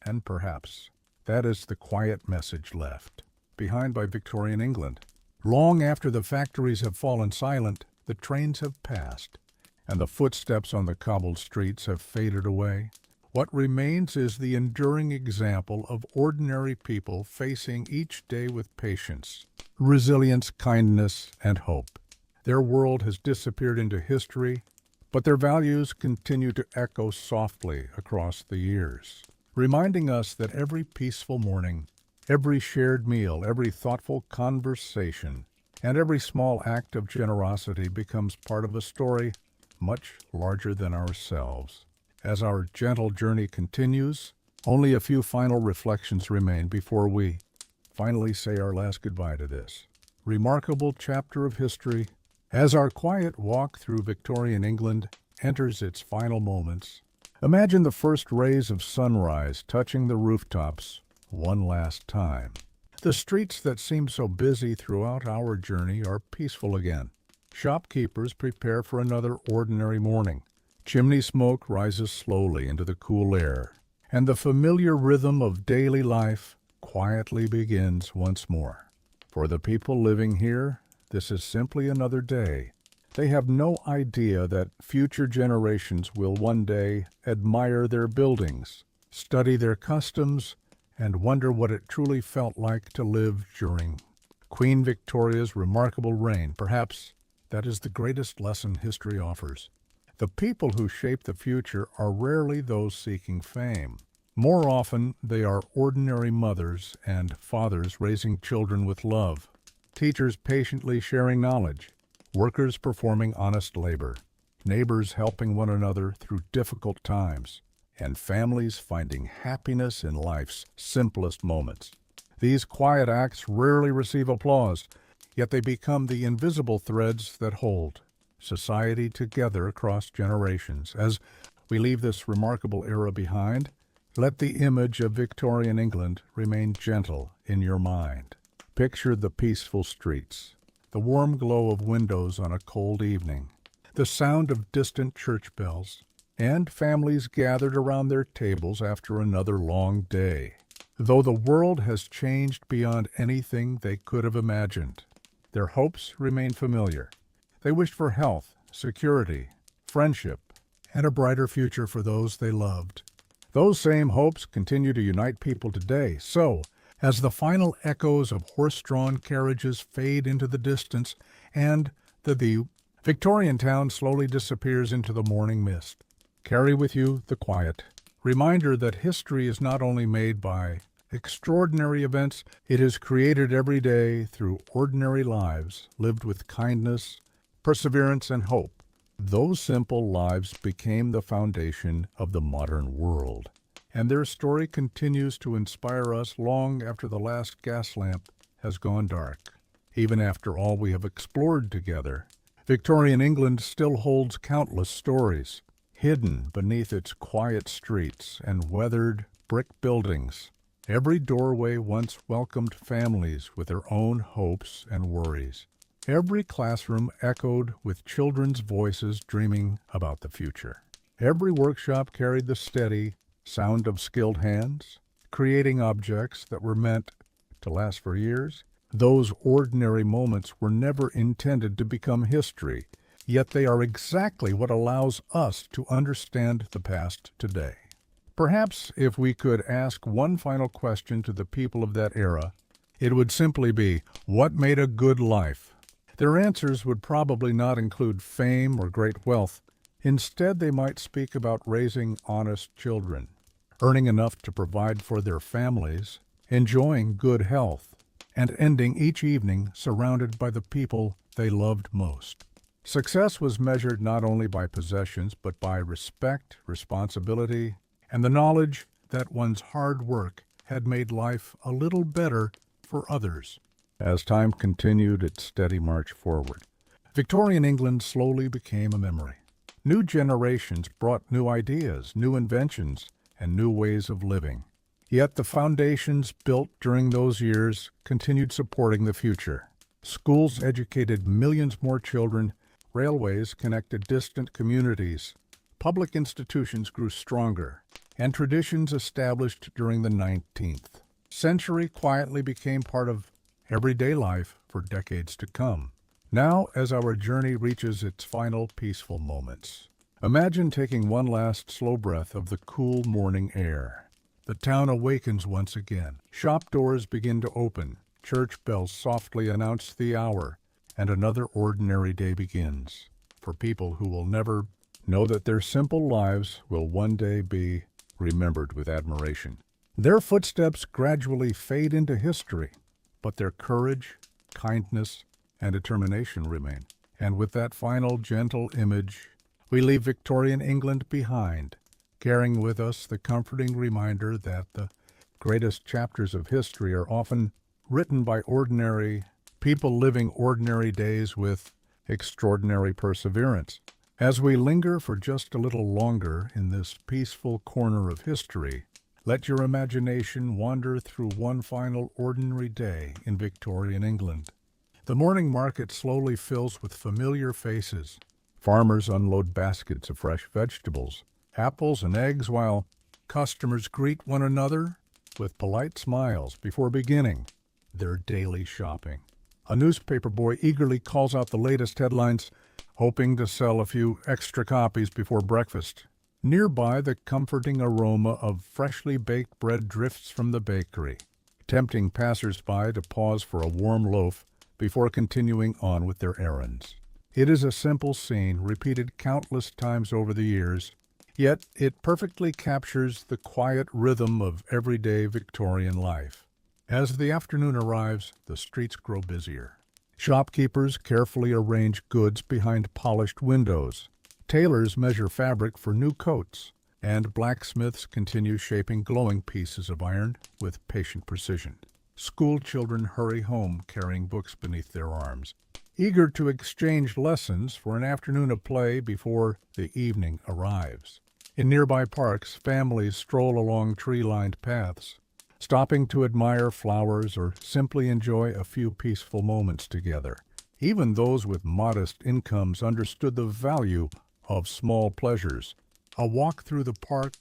And perhaps that is the quiet message left behind by Victorian England. Long after the factories have fallen silent, the trains have passed, and the footsteps on the cobbled streets have faded away. What remains is the enduring example of ordinary people facing each day with patience, resilience, kindness, and hope. Their world has disappeared into history, but their values continue to echo softly across the years, reminding us that every peaceful morning, every shared meal, every thoughtful conversation, and every small act of generosity becomes part of a story much larger than ourselves. As our gentle journey continues, only a few final reflections remain before we finally say our last goodbye to this remarkable chapter of history. As our quiet walk through Victorian England enters its final moments, imagine the first rays of sunrise touching the rooftops one last time. The streets that seemed so busy throughout our journey are peaceful again. Shopkeepers prepare for another ordinary morning. Chimney smoke rises slowly into the cool air, and the familiar rhythm of daily life quietly begins once more. For the people living here, this is simply another day. They have no idea that future generations will one day admire their buildings, study their customs, and wonder what it truly felt like to live during Queen Victoria's remarkable reign. Perhaps that is the greatest lesson history offers. The people who shape the future are rarely those seeking fame. More often, they are ordinary mothers and fathers raising children with love, teachers patiently sharing knowledge, workers performing honest labor, neighbors helping one another through difficult times, and families finding happiness in life's simplest moments. These quiet acts rarely receive applause, yet they become the invisible threads that hold society together across generations. As we leave this remarkable era behind, let the image of Victorian England remain gentle in your mind. Picture the peaceful streets, the warm glow of windows on a cold evening, the sound of distant church bells, and families gathered around their tables after another long day. Though the world has changed beyond anything they could have imagined, their hopes remain familiar. They wished for health, security, friendship, and a brighter future for those they loved. Those same hopes continue to unite people today. So, as the final echoes of horse-drawn carriages fade into the distance and the Victorian town slowly disappears into the morning mist, carry with you the quiet reminder that history is not only made by extraordinary events, it is created every day through ordinary lives lived with kindness, perseverance, and hope. Those simple lives became the foundation of the modern world, and their story continues to inspire us long after the last gas lamp has gone dark. Even after all we have explored together, Victorian England still holds countless stories, hidden beneath its quiet streets and weathered brick buildings. Every doorway once welcomed families with their own hopes and worries. Every classroom echoed with children's voices dreaming about the future. Every workshop carried the steady sound of skilled hands, creating objects that were meant to last for years. Those ordinary moments were never intended to become history, yet they are exactly what allows us to understand the past today. Perhaps if we could ask one final question to the people of that era, it would simply be, what made a good life? Their answers would probably not include fame or great wealth. Instead, they might speak about raising honest children, earning enough to provide for their families, enjoying good health, and ending each evening surrounded by the people they loved most. Success was measured not only by possessions, but by respect, responsibility, and the knowledge that one's hard work had made life a little better for others. As time continued its steady march forward, Victorian England slowly became a memory. New generations brought new ideas, new inventions, and new ways of living. Yet the foundations built during those years continued supporting the future. Schools educated millions more children, railways connected distant communities, public institutions grew stronger, and traditions established during the 19th century quietly became part of everyday life for decades to come. Now, as our journey reaches its final peaceful moments, imagine taking one last slow breath of the cool morning air. The town awakens once again. Shop doors begin to open, church bells softly announce the hour, and another ordinary day begins. For people who will never know that their simple lives will one day be remembered with admiration. Their footsteps gradually fade into history, but their courage, kindness, and determination remain. And with that final gentle image, we leave Victorian England behind, carrying with us the comforting reminder that the greatest chapters of history are often written by ordinary people living ordinary days with extraordinary perseverance. As we linger for just a little longer in this peaceful corner of history, let your imagination wander through one final ordinary day in Victorian England. The morning market slowly fills with familiar faces. Farmers unload baskets of fresh vegetables, apples and eggs, while customers greet one another with polite smiles before beginning their daily shopping. A newspaper boy eagerly calls out the latest headlines, hoping to sell a few extra copies before breakfast. Nearby, the comforting aroma of freshly baked bread drifts from the bakery, tempting passers-by to pause for a warm loaf before continuing on with their errands. It is a simple scene, repeated countless times over the years, yet it perfectly captures the quiet rhythm of everyday Victorian life. As the afternoon arrives, the streets grow busier. Shopkeepers carefully arrange goods behind polished windows. Tailors measure fabric for new coats, and blacksmiths continue shaping glowing pieces of iron with patient precision. School children hurry home carrying books beneath their arms, eager to exchange lessons for an afternoon of play before the evening arrives. In nearby parks, families stroll along tree-lined paths, stopping to admire flowers or simply enjoy a few peaceful moments together. Even those with modest incomes understood the value of small pleasures. A walk through the park,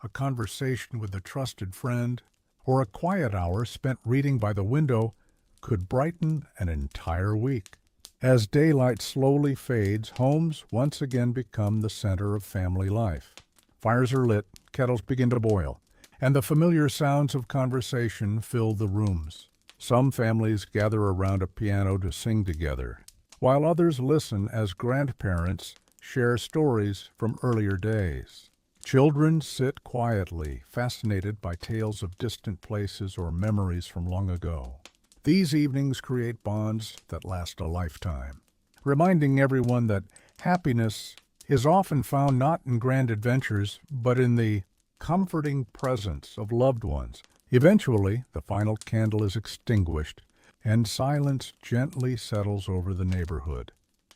a conversation with a trusted friend, or a quiet hour spent reading by the window could brighten an entire week. As daylight slowly fades, homes once again become the center of family life. Fires are lit, kettles begin to boil, and the familiar sounds of conversation fill the rooms. Some families gather around a piano to sing together, while others listen as grandparents share stories from earlier days. Children sit quietly, fascinated by tales of distant places or memories from long ago. These evenings create bonds that last a lifetime, reminding everyone that happiness is often found not in grand adventures, but in the comforting presence of loved ones. Eventually, the final candle is extinguished, and silence gently settles over the neighborhood.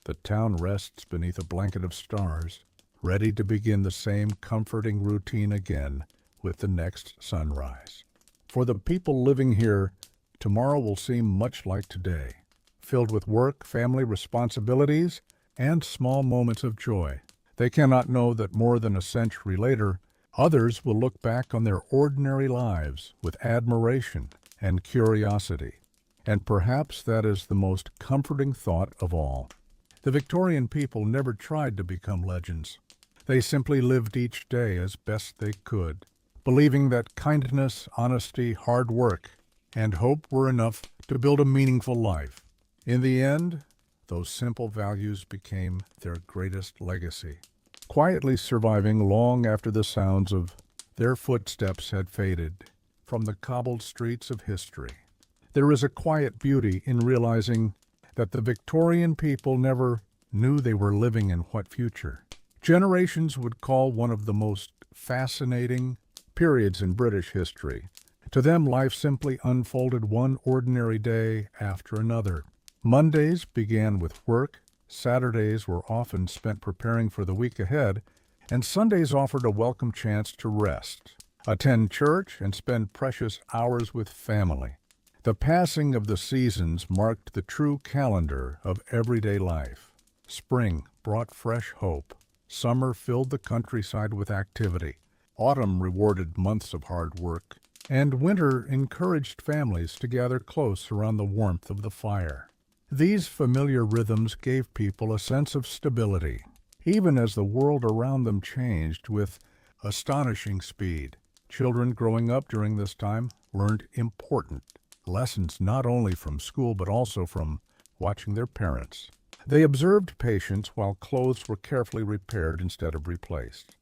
The town rests beneath a blanket of stars, ready to begin the same comforting routine again with the next sunrise. For the people living here, tomorrow will seem much like today, filled with work, family responsibilities, and small moments of joy. They cannot know that more than a century later, others will look back on their ordinary lives with admiration and curiosity. And perhaps that is the most comforting thought of all. The Victorian people never tried to become legends. They simply lived each day as best they could, believing that kindness, honesty, hard work, and hope were enough to build a meaningful life. In the end, those simple values became their greatest legacy, quietly surviving long after the sounds of their footsteps had faded from the cobbled streets of history. There is a quiet beauty in realizing that the Victorian people never knew they were living in what future. Generations would call one of the most fascinating periods in British history. To them, life simply unfolded one ordinary day after another. Mondays began with work, Saturdays were often spent preparing for the week ahead, and Sundays offered a welcome chance to rest. attend church, and spend precious hours with family. The passing of the seasons marked the true calendar of everyday life. Spring brought fresh hope. Summer filled the countryside with activity. Autumn rewarded months of hard work. And winter encouraged families to gather close around the warmth of the fire. These familiar rhythms gave people a sense of stability, even as the world around them changed with astonishing speed. Children growing up during this time learned important lessons not only from school but also from watching their parents. They observed patience while clothes were carefully repaired instead of replaced.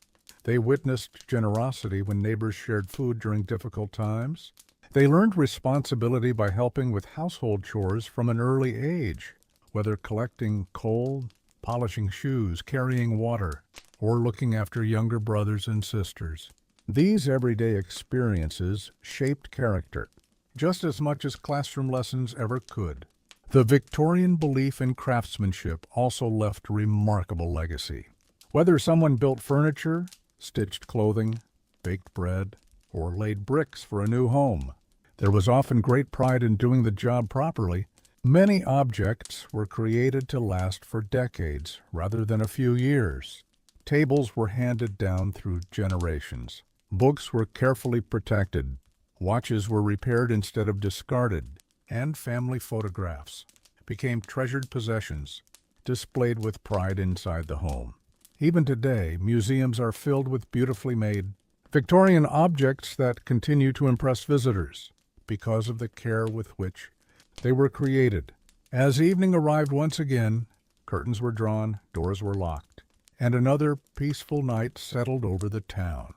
They witnessed generosity when neighbors shared food during difficult times. They learned responsibility by helping with household chores from an early age, whether collecting coal, polishing shoes, carrying water, or looking after younger brothers and sisters. These everyday experiences shaped character, just as much as classroom lessons ever could. The Victorian belief in craftsmanship also left a remarkable legacy. Whether someone built furniture, stitched clothing, baked bread, or laid bricks for a new home, there was often great pride in doing the job properly. Many objects were created to last for decades rather than a few years. Tables were handed down through generations. Books were carefully protected. Watches were repaired instead of discarded. And family photographs became treasured possessions, displayed with pride inside the home. Even today, museums are filled with beautifully made Victorian objects that continue to impress visitors because of the care with which they were created. As evening arrived once again, curtains were drawn, doors were locked, and another peaceful night settled over the town.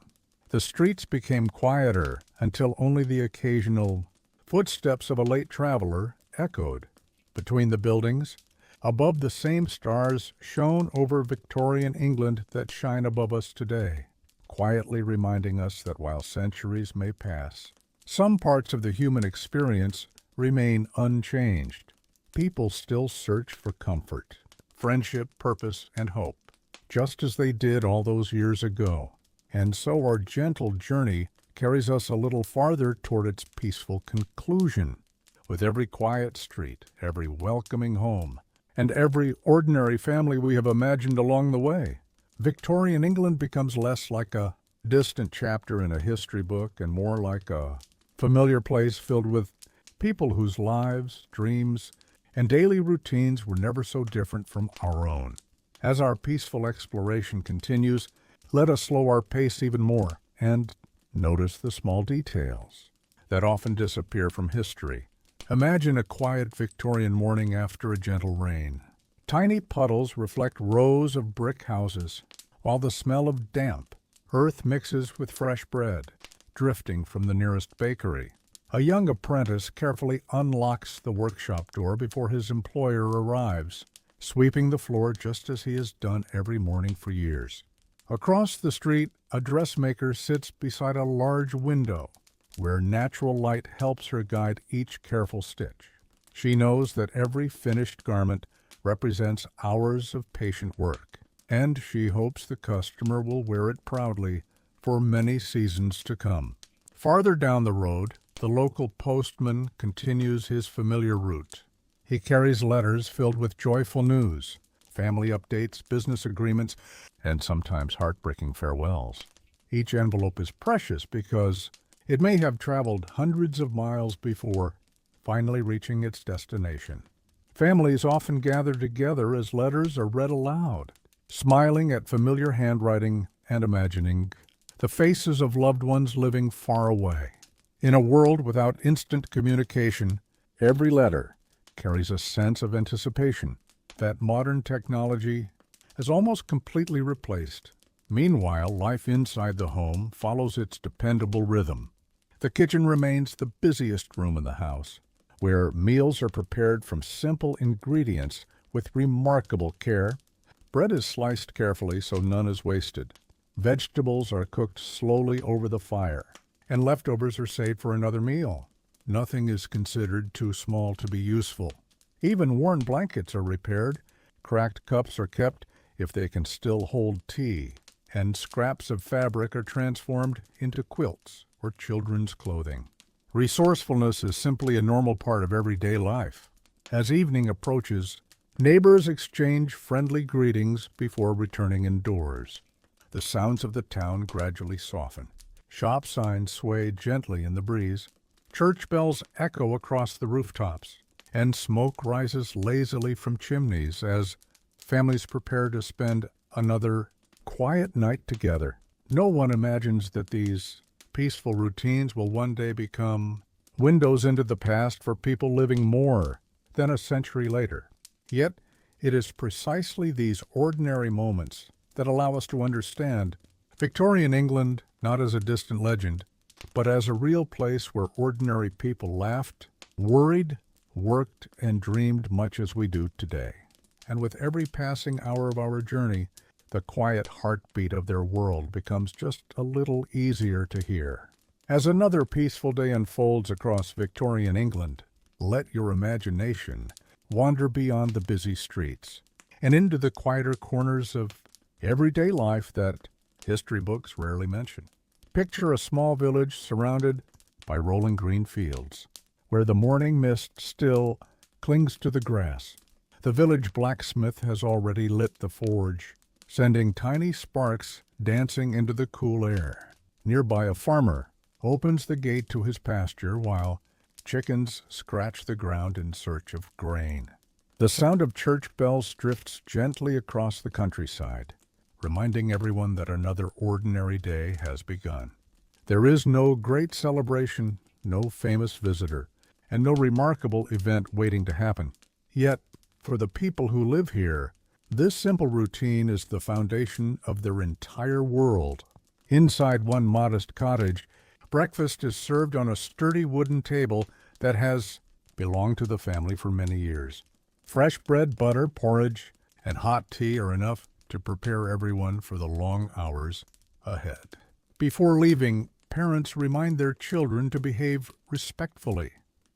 The streets became quieter until only the occasional footsteps of a late traveler echoed between the buildings. Above, the same stars shone over Victorian England that shine above us today, quietly reminding us that while centuries may pass, some parts of the human experience remain unchanged. People still search for comfort, friendship, purpose, and hope, just as they did all those years ago. And so our gentle journey carries us a little farther toward its peaceful conclusion. With every quiet street, every welcoming home, and every ordinary family we have imagined along the way, Victorian England becomes less like a distant chapter in a history book and more like a familiar place filled with people whose lives, dreams, and daily routines were never so different from our own. As our peaceful exploration continues, let us slow our pace even more and notice the small details that often disappear from history. Imagine a quiet Victorian morning after a gentle rain. Tiny puddles reflect rows of brick houses, while the smell of damp earth mixes with fresh bread, drifting from the nearest bakery. A young apprentice carefully unlocks the workshop door before his employer arrives, sweeping the floor just as he has done every morning for years. Across the street, a dressmaker sits beside a large window, where natural light helps her guide each careful stitch. She knows that every finished garment represents hours of patient work, and she hopes the customer will wear it proudly for many seasons to come. Farther down the road, the local postman continues his familiar route. He carries letters filled with joyful news, family updates, business agreements, and sometimes heartbreaking farewells. Each envelope is precious because it may have traveled hundreds of miles before finally reaching its destination. Families often gather together as letters are read aloud, smiling at familiar handwriting and imagining the faces of loved ones living far away. In a world without instant communication, every letter carries a sense of anticipation that modern technology has almost completely replaced. Meanwhile, life inside the home follows its dependable rhythm. The kitchen remains the busiest room in the house, where meals are prepared from simple ingredients with remarkable care. Bread is sliced carefully so none is wasted. Vegetables are cooked slowly over the fire, and leftovers are saved for another meal. Nothing is considered too small to be useful. Even worn blankets are repaired. Cracked cups are kept if they can still hold tea. and scraps of fabric are transformed into quilts or children's clothing. Resourcefulness is simply a normal part of everyday life. As evening approaches, neighbors exchange friendly greetings before returning indoors. The sounds of the town gradually soften. Shop signs sway gently in the breeze. Church bells echo across the rooftops, and smoke rises lazily from chimneys as families prepare to spend another quiet night together. No one imagines that these peaceful routines will one day become windows into the past for people living more than a century later. Yet, it is precisely these ordinary moments that allow us to understand Victorian England not as a distant legend, but as a real place where ordinary people laughed, worried, worked, and dreamed much as we do today. And with every passing hour of our journey, the quiet heartbeat of their world becomes just a little easier to hear. As another peaceful day unfolds across Victorian England, let your imagination wander beyond the busy streets and into the quieter corners of everyday life that history books rarely mention. Picture a small village surrounded by rolling green fields, where the morning mist still clings to the grass. The village blacksmith has already lit the forge, sending tiny sparks dancing into the cool air. Nearby, a farmer opens the gate to his pasture while chickens scratch the ground in search of grain. The sound of church bells drifts gently across the countryside, reminding everyone that another ordinary day has begun. There is no great celebration, no famous visitor, and no remarkable event waiting to happen. Yet, for the people who live here, this simple routine is the foundation of their entire world. Inside one modest cottage, breakfast is served on a sturdy wooden table that has belonged to the family for many years. Fresh bread, butter, porridge, and hot tea are enough to prepare everyone for the long hours ahead. Before leaving, parents remind their children to behave respectfully,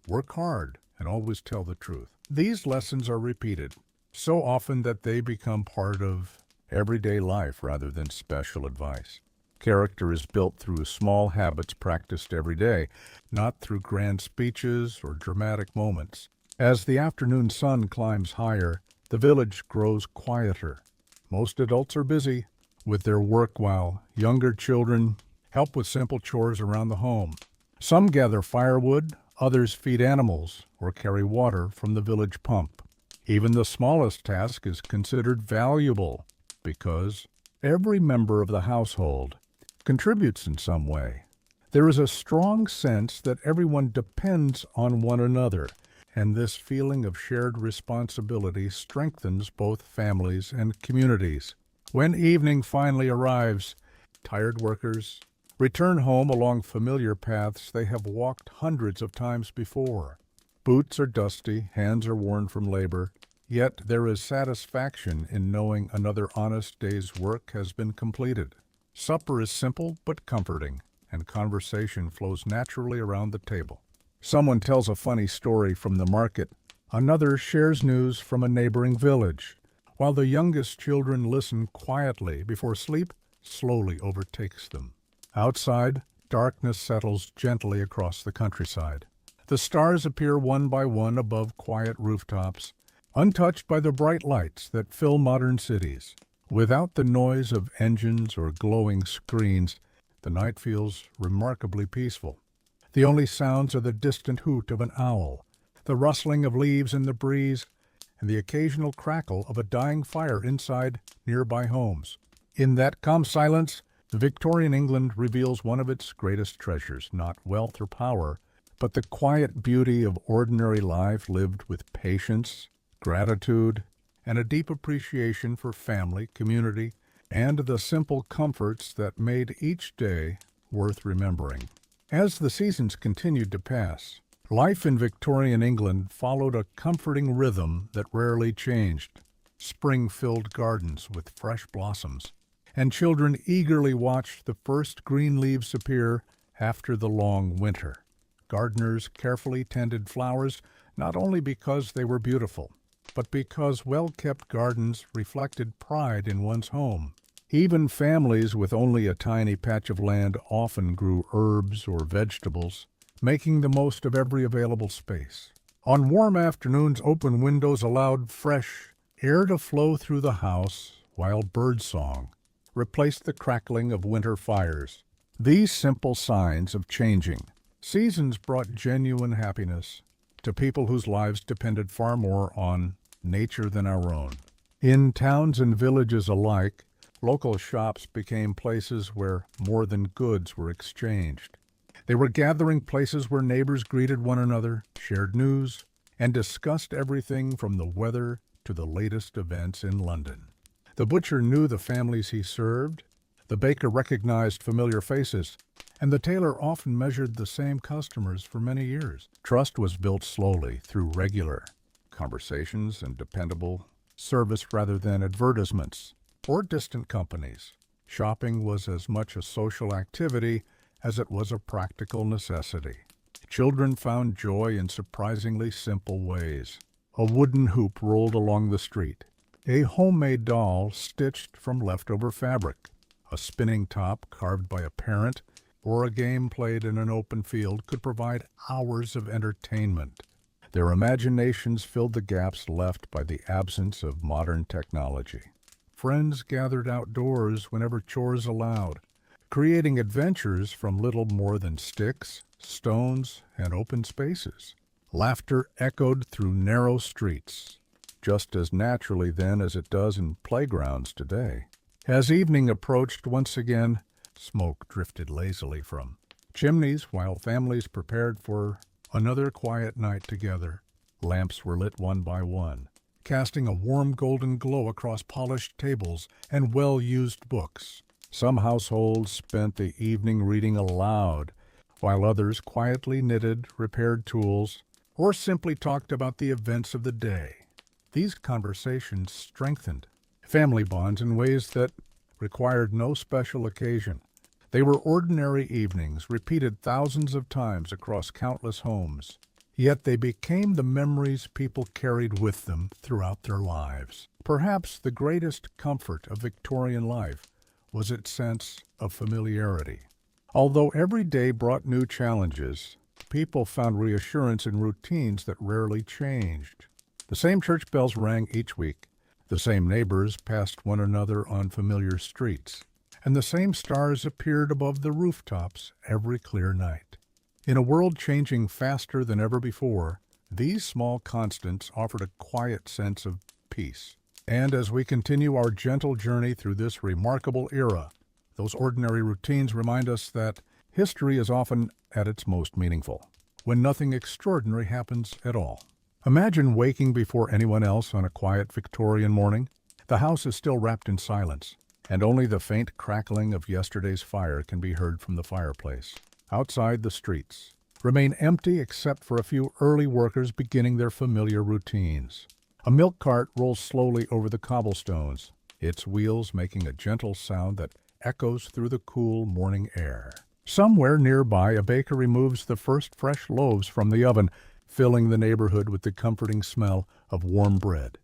work hard, and always tell the truth. These lessons are repeated so often that they become part of everyday life rather than special advice. Character is built through small habits practiced every day, not through grand speeches or dramatic moments. As the afternoon sun climbs higher, the village grows quieter. Most adults are busy with their work while younger children help with simple chores around the home. Some gather firewood, others feed animals or carry water from the village pump. Even the smallest task is considered valuable because every member of the household contributes in some way. There is a strong sense that everyone depends on one another, and this feeling of shared responsibility strengthens both families and communities. When evening finally arrives, tired workers return home along familiar paths they have walked hundreds of times before. Boots are dusty, hands are worn from labor, yet there is satisfaction in knowing another honest day's work has been completed. Supper is simple but comforting, and conversation flows naturally around the table. Someone tells a funny story from the market. Another shares news from a neighboring village, while the youngest children listen quietly before sleep slowly overtakes them. Outside, darkness settles gently across the countryside. The stars appear one by one above quiet rooftops, untouched by the bright lights that fill modern cities. Without the noise of engines or glowing screens, the night feels remarkably peaceful. The only sounds are the distant hoot of an owl, the rustling of leaves in the breeze, and the occasional crackle of a dying fire inside nearby homes. In that calm silence, Victorian England reveals one of its greatest treasures, not wealth or power, but the quiet beauty of ordinary life lived with patience, gratitude, and a deep appreciation for family, community, and the simple comforts that made each day worth remembering. As the seasons continued to pass, life in Victorian England followed a comforting rhythm that rarely changed. Spring filled gardens with fresh blossoms, and children eagerly watched the first green leaves appear after the long winter. Gardeners carefully tended flowers not only because they were beautiful, but because well-kept gardens reflected pride in one's home. Even families with only a tiny patch of land often grew herbs or vegetables, making the most of every available space. On warm afternoons, open windows allowed fresh air to flow through the house, while birdsong replaced the crackling of winter fires. These simple signs of changing seasons brought genuine happiness to people whose lives depended far more on nature than our own. In towns and villages alike, local shops became places where more than goods were exchanged. They were gathering places where neighbors greeted one another, shared news, and discussed everything from the weather to the latest events in London. The butcher knew the families he served, the baker recognized familiar faces, and the tailor often measured the same customers for many years. Trust was built slowly through regular conversations and dependable service rather than advertisements or distant companies. Shopping was as much a social activity as it was a practical necessity. Children found joy in surprisingly simple ways. A wooden hoop rolled along the street, a homemade doll stitched from leftover fabric, a spinning top carved by a parent, or a game played in an open field could provide hours of entertainment. Their imaginations filled the gaps left by the absence of modern technology. Friends gathered outdoors whenever chores allowed, creating adventures from little more than sticks, stones, and open spaces. Laughter echoed through narrow streets, just as naturally then as it does in playgrounds today. As evening approached once again, smoke drifted lazily from chimneys while families prepared for another quiet night together. Lamps were lit one by one, casting a warm golden glow across polished tables and well-used books. Some households spent the evening reading aloud, while others quietly knitted, repaired tools, or simply talked about the events of the day. These conversations strengthened family bonds in ways that required no special occasion. They were ordinary evenings, repeated thousands of times across countless homes. Yet they became the memories people carried with them throughout their lives. Perhaps the greatest comfort of Victorian life was its sense of familiarity. Although every day brought new challenges, people found reassurance in routines that rarely changed. The same church bells rang each week, the same neighbors passed one another on familiar streets, and the same stars appeared above the rooftops every clear night. In a world changing faster than ever before, these small constants offered a quiet sense of peace. And as we continue our gentle journey through this remarkable era, those ordinary routines remind us that history is often at its most meaningful, when nothing extraordinary happens at all. Imagine waking before anyone else on a quiet Victorian morning. The house is still wrapped in silence, and only the faint crackling of yesterday's fire can be heard from the fireplace. Outside, the streets remain empty except for a few early workers beginning their familiar routines. A milk cart rolls slowly over the cobblestones, its wheels making a gentle sound that echoes through the cool morning air. Somewhere nearby, a baker removes the first fresh loaves from the oven, filling the neighborhood with the comforting smell of warm bread.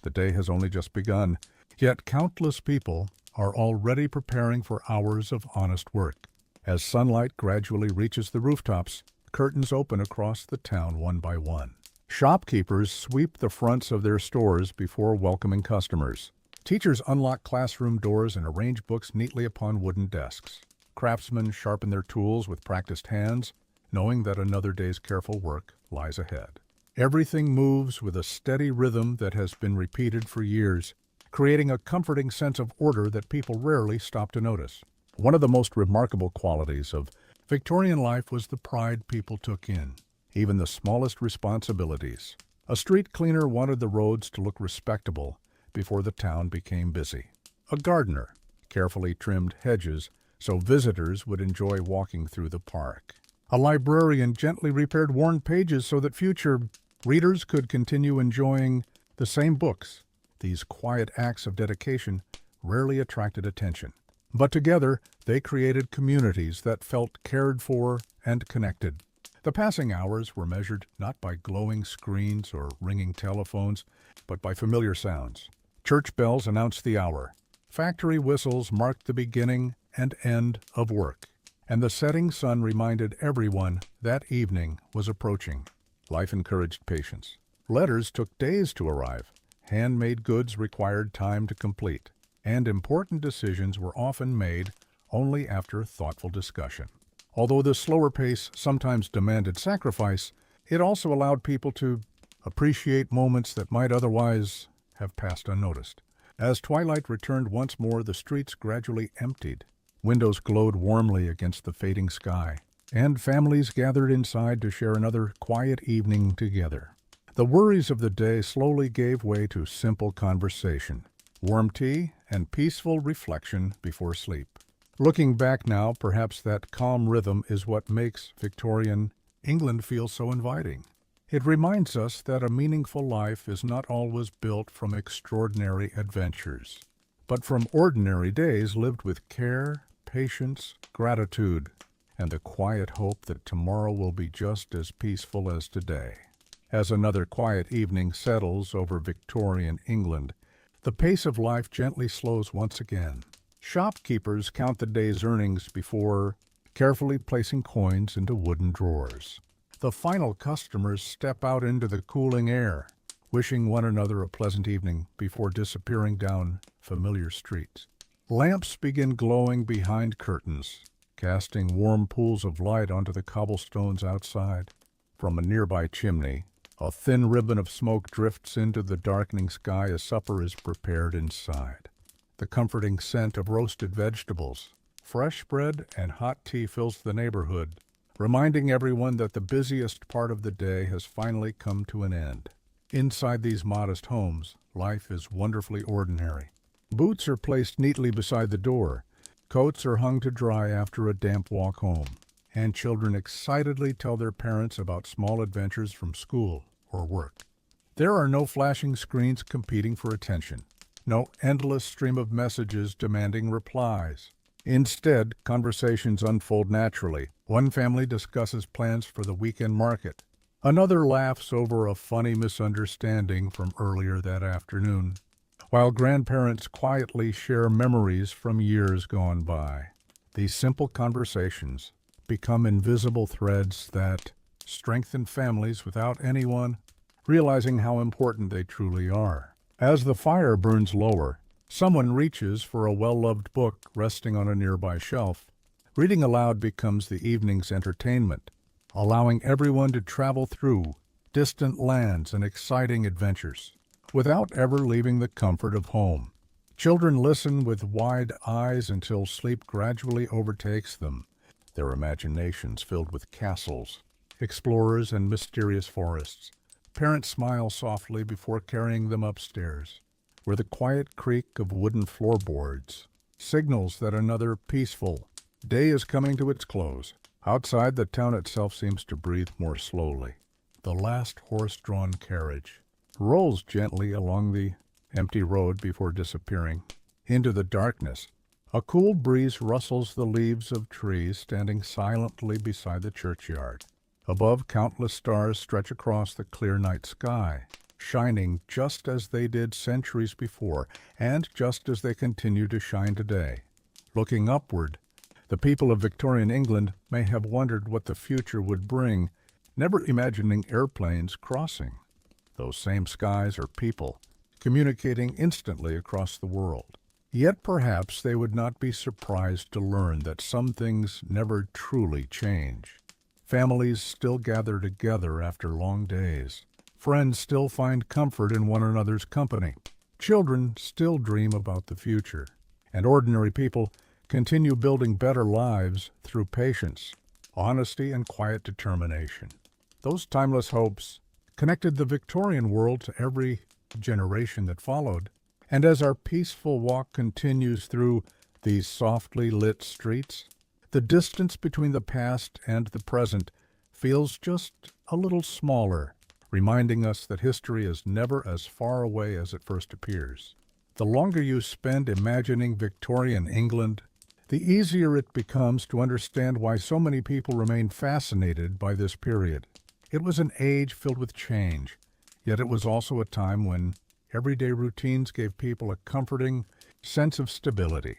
The day has only just begun, yet countless people are already preparing for hours of honest work. As sunlight gradually reaches the rooftops, curtains open across the town one by one. Shopkeepers sweep the fronts of their stores before welcoming customers. Teachers unlock classroom doors and arrange books neatly upon wooden desks. Craftsmen sharpen their tools with practiced hands, knowing that another day's careful work lies ahead. Everything moves with a steady rhythm that has been repeated for years, creating a comforting sense of order that people rarely stop to notice. One of the most remarkable qualities of Victorian life was the pride people took in even the smallest responsibilities. A street cleaner wanted the roads to look respectable before the town became busy. A gardener carefully trimmed hedges so visitors would enjoy walking through the park. A librarian gently repaired worn pages so that future readers could continue enjoying the same books. These quiet acts of dedication rarely attracted attention, but together they created communities that felt cared for and connected. The passing hours were measured not by glowing screens or ringing telephones, but by familiar sounds. Church bells announced the hour. Factory whistles marked the beginning and end of work, and the setting sun reminded everyone that evening was approaching. Life encouraged patience. Letters took days to arrive. Handmade goods required time to complete, and important decisions were often made only after thoughtful discussion. Although the slower pace sometimes demanded sacrifice, it also allowed people to appreciate moments that might otherwise have passed unnoticed. As twilight returned once more, the streets gradually emptied. Windows glowed warmly against the fading sky, and families gathered inside to share another quiet evening together. The worries of the day slowly gave way to simple conversation, warm tea, and peaceful reflection before sleep. Looking back now, perhaps that calm rhythm is what makes Victorian England feel so inviting. It reminds us that a meaningful life is not always built from extraordinary adventures, but from ordinary days lived with care, patience, gratitude, and the quiet hope that tomorrow will be just as peaceful as today. As another quiet evening settles over Victorian England, the pace of life gently slows once again. Shopkeepers count the day's earnings before carefully placing coins into wooden drawers. The final customers step out into the cooling air, wishing one another a pleasant evening before disappearing down familiar streets. Lamps begin glowing behind curtains, casting warm pools of light onto the cobblestones outside. From a nearby chimney, a thin ribbon of smoke drifts into the darkening sky as supper is prepared inside. The comforting scent of roasted vegetables, fresh bread, and hot tea fills the neighborhood, reminding everyone that the busiest part of the day has finally come to an end. Inside these modest homes, life is wonderfully ordinary. Boots are placed neatly beside the door, coats are hung to dry after a damp walk home, and children excitedly tell their parents about small adventures from school or work. There are no flashing screens competing for attention, no endless stream of messages demanding replies. Instead, conversations unfold naturally. One family discusses plans for the weekend market. Another laughs over a funny misunderstanding from earlier that afternoon, while grandparents quietly share memories from years gone by. These simple conversations become invisible threads that strengthen families without anyone realizing how important they truly are. As the fire burns lower, someone reaches for a well-loved book resting on a nearby shelf. Reading aloud becomes the evening's entertainment, allowing everyone to travel through distant lands and exciting adventures without ever leaving the comfort of home. Children listen with wide eyes until sleep gradually overtakes them, their imaginations filled with castles, explorers, and mysterious forests. Parents smile softly before carrying them upstairs, where the quiet creak of wooden floorboards signals that another peaceful day is coming to its close. Outside, the town itself seems to breathe more slowly. The last horse-drawn carriage rolls gently along the empty road before disappearing into the darkness. A cool breeze rustles the leaves of trees standing silently beside the churchyard. Above, countless stars stretch across the clear night sky, shining just as they did centuries before, and just as they continue to shine today. Looking upward, the people of Victorian England may have wondered what the future would bring, never imagining airplanes crossing those same skies or people, communicating instantly across the world. Yet perhaps they would not be surprised to learn that some things never truly change. Families still gather together after long days. Friends still find comfort in one another's company. Children still dream about the future. And ordinary people continue building better lives through patience, honesty, and quiet determination. Those timeless hopes connected the Victorian world to every generation that followed. And as our peaceful walk continues through these softly lit streets, the distance between the past and the present feels just a little smaller, reminding us that history is never as far away as it first appears. The longer you spend imagining Victorian England, the easier it becomes to understand why so many people remain fascinated by this period. It was an age filled with change, yet it was also a time when everyday routines gave people a comforting sense of stability.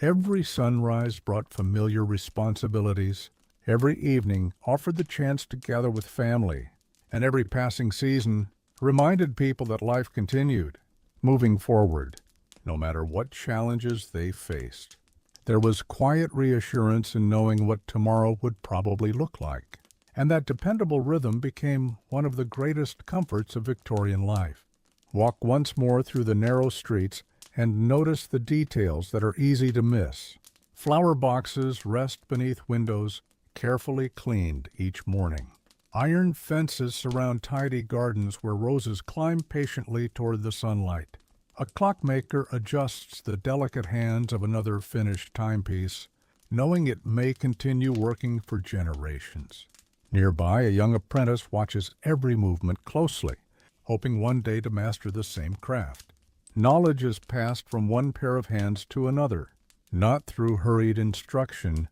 Every sunrise brought familiar responsibilities. Every evening offered the chance to gather with family. And every passing season reminded people that life continued, moving forward, no matter what challenges they faced. There was quiet reassurance in knowing what tomorrow would probably look like. And that dependable rhythm became one of the greatest comforts of Victorian life. Walk once more through the narrow streets and notice the details that are easy to miss. Flower boxes rest beneath windows, carefully cleaned each morning. Iron fences surround tidy gardens where roses climb patiently toward the sunlight. A clockmaker adjusts the delicate hands of another finished timepiece, knowing it may continue working for generations. Nearby, a young apprentice watches every movement closely, hoping one day to master the same craft. Knowledge is passed from one pair of hands to another, not through hurried instruction,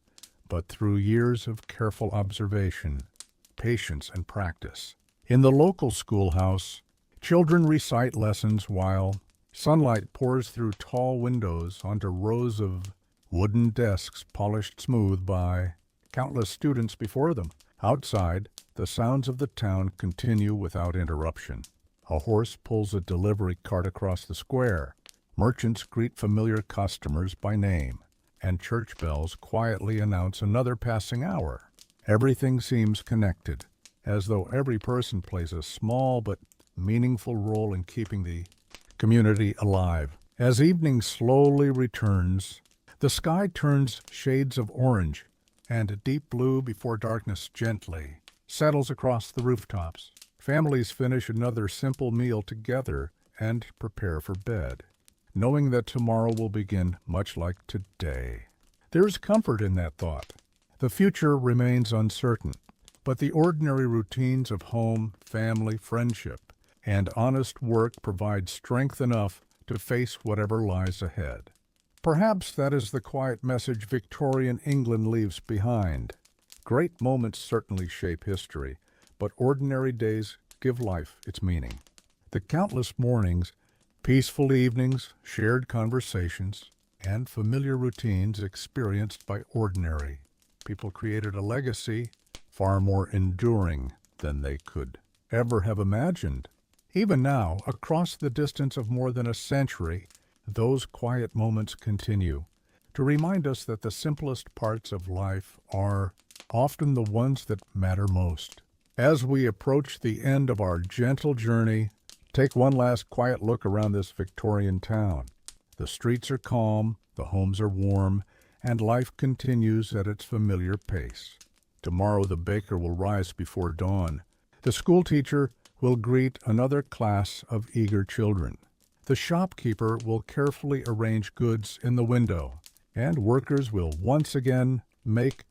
but through years of careful observation, patience, and practice. In the local schoolhouse, children recite lessons while sunlight pours through tall windows onto rows of wooden desks polished smooth by countless students before them. Outside, the sounds of the town continue without interruption. A horse pulls a delivery cart across the square. Merchants greet familiar customers by name, and church bells quietly announce another passing hour. Everything seems connected, as though every person plays a small but meaningful role in keeping the community alive. As evening slowly returns, the sky turns shades of orange and deep blue before darkness gently settles across the rooftops. Families finish another simple meal together and prepare for bed, knowing that tomorrow will begin much like today. There's comfort in that thought. The future remains uncertain, but the ordinary routines of home, family, friendship, and honest work provide strength enough to face whatever lies ahead. Perhaps that is the quiet message Victorian England leaves behind. Great moments certainly shape history, but ordinary days give life its meaning. The countless mornings, peaceful evenings, shared conversations, and familiar routines experienced by ordinary people created a legacy far more enduring than they could ever have imagined. Even now, across the distance of more than a century, those quiet moments continue to remind us that the simplest parts of life are often the ones that matter most. As we approach the end of our gentle journey, take one last quiet look around this Victorian town. The streets are calm, the homes are warm, and life continues at its familiar pace. Tomorrow the baker will rise before dawn. The schoolteacher will greet another class of eager children. The shopkeeper will carefully arrange goods in the window, and workers will once again make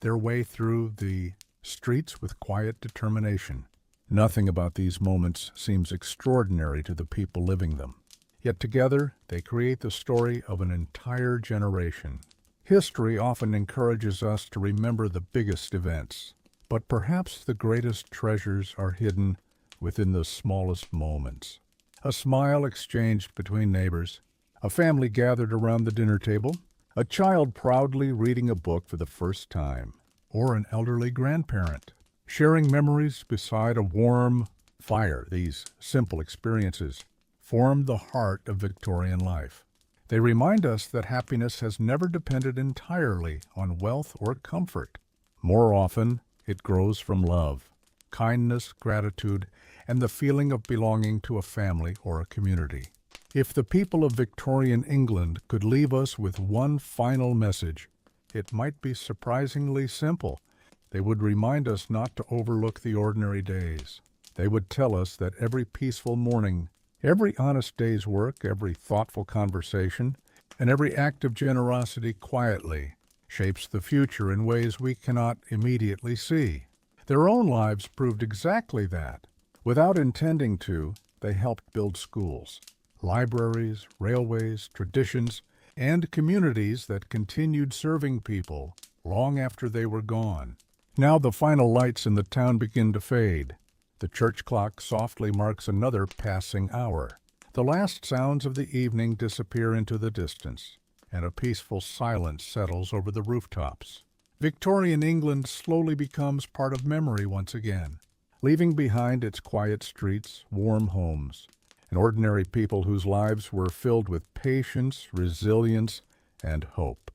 their way through the streets with quiet determination. Nothing about these moments seems extraordinary to the people living them. Yet together they create the story of an entire generation. History often encourages us to remember the biggest events, but perhaps the greatest treasures are hidden within the smallest moments. A smile exchanged between neighbors, a family gathered around the dinner table, a child proudly reading a book for the first time, or an elderly grandparent sharing memories beside a warm fire. These simple experiences form the heart of Victorian life. They remind us that happiness has never depended entirely on wealth or comfort. More often, it grows from love, kindness, gratitude, and the feeling of belonging to a family or a community. If the people of Victorian England could leave us with one final message, it might be surprisingly simple. They would remind us not to overlook the ordinary days. They would tell us that every peaceful morning, every honest day's work, every thoughtful conversation, and every act of generosity quietly shapes the future in ways we cannot immediately see. Their own lives proved exactly that. Without intending to, they helped build schools, libraries, railways, traditions, and communities that continued serving people long after they were gone. Now the final lights in the town begin to fade. The church clock softly marks another passing hour. The last sounds of the evening disappear into the distance, and a peaceful silence settles over the rooftops. Victorian England slowly becomes part of memory once again, leaving behind its quiet streets, warm homes, and ordinary people whose lives were filled with patience, resilience, and hope.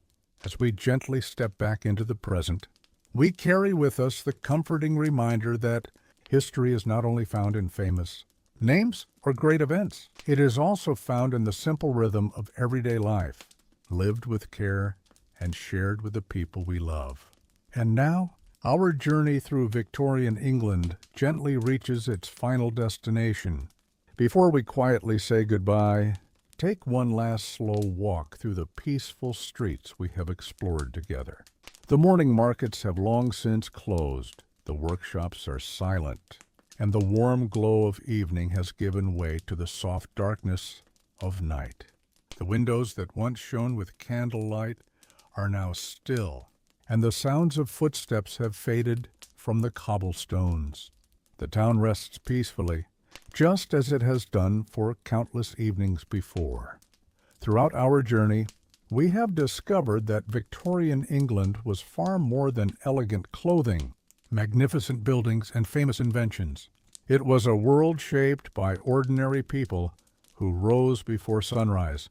As we gently step back into the present, we carry with us the comforting reminder that history is not only found in famous names or great events. It is also found in the simple rhythm of everyday life, lived with care and shared with the people we love. And now, our journey through Victorian England gently reaches its final destination. Before we quietly say goodbye, take one last slow walk through the peaceful streets we have explored together. The morning markets have long since closed, the workshops are silent, and the warm glow of evening has given way to the soft darkness of night. The windows that once shone with candlelight are now still, and the sounds of footsteps have faded from the cobblestones. The town rests peacefully, just as it has done for countless evenings before. Throughout our journey, we have discovered that Victorian England was far more than elegant clothing, magnificent buildings, and famous inventions. It was a world shaped by ordinary people who rose before sunrise,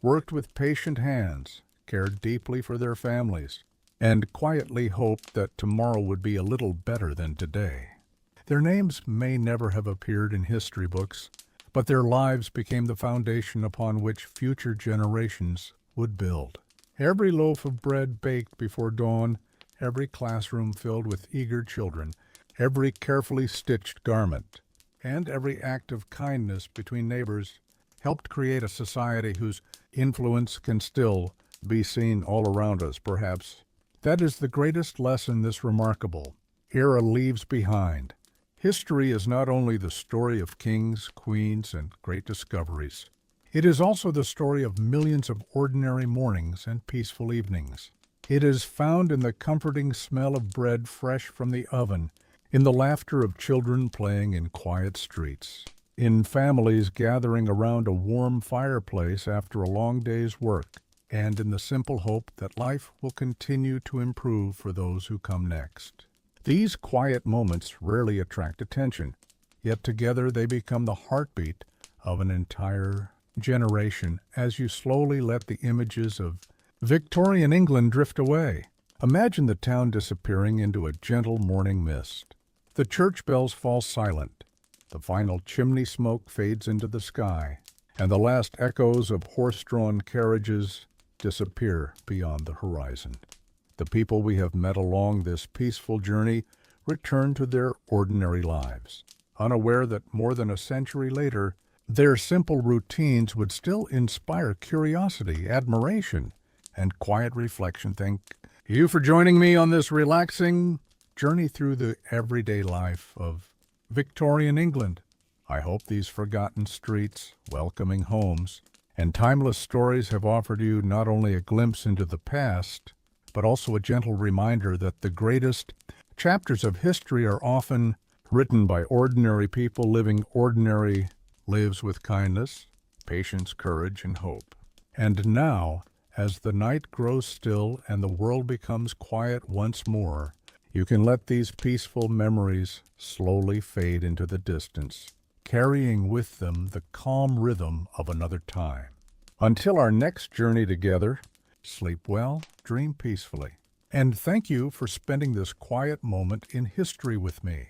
worked with patient hands, cared deeply for their families, and quietly hoped that tomorrow would be a little better than today. Their names may never have appeared in history books, but their lives became the foundation upon which future generations would build. Every loaf of bread baked before dawn, every classroom filled with eager children, every carefully stitched garment, and every act of kindness between neighbors helped create a society whose influence can still be seen all around us, perhaps. That is the greatest lesson this remarkable era leaves behind. History is not only the story of kings, queens, and great discoveries. It is also the story of millions of ordinary mornings and peaceful evenings. It is found in the comforting smell of bread fresh from the oven, in the laughter of children playing in quiet streets, in families gathering around a warm fireplace after a long day's work, and in the simple hope that life will continue to improve for those who come next. These quiet moments rarely attract attention, yet together they become the heartbeat of an entire generation as you slowly let the images of Victorian England drift away. Imagine the town disappearing into a gentle morning mist. The church bells fall silent, the final chimney smoke fades into the sky, and the last echoes of horse-drawn carriages disappear beyond the horizon. The people we have met along this peaceful journey return to their ordinary lives, unaware that more than a century later, their simple routines would still inspire curiosity, admiration, and quiet reflection. Thank you for joining me on this relaxing journey through the everyday life of Victorian England. I hope these forgotten streets, welcoming homes, and timeless stories have offered you not only a glimpse into the past, but also a gentle reminder that the greatest chapters of history are often written by ordinary people living ordinary lives with kindness, patience, courage, and hope. And now, as the night grows still and the world becomes quiet once more, you can let these peaceful memories slowly fade into the distance, carrying with them the calm rhythm of another time. Until our next journey together, sleep well, dream peacefully, and thank you for spending this quiet moment in history with me.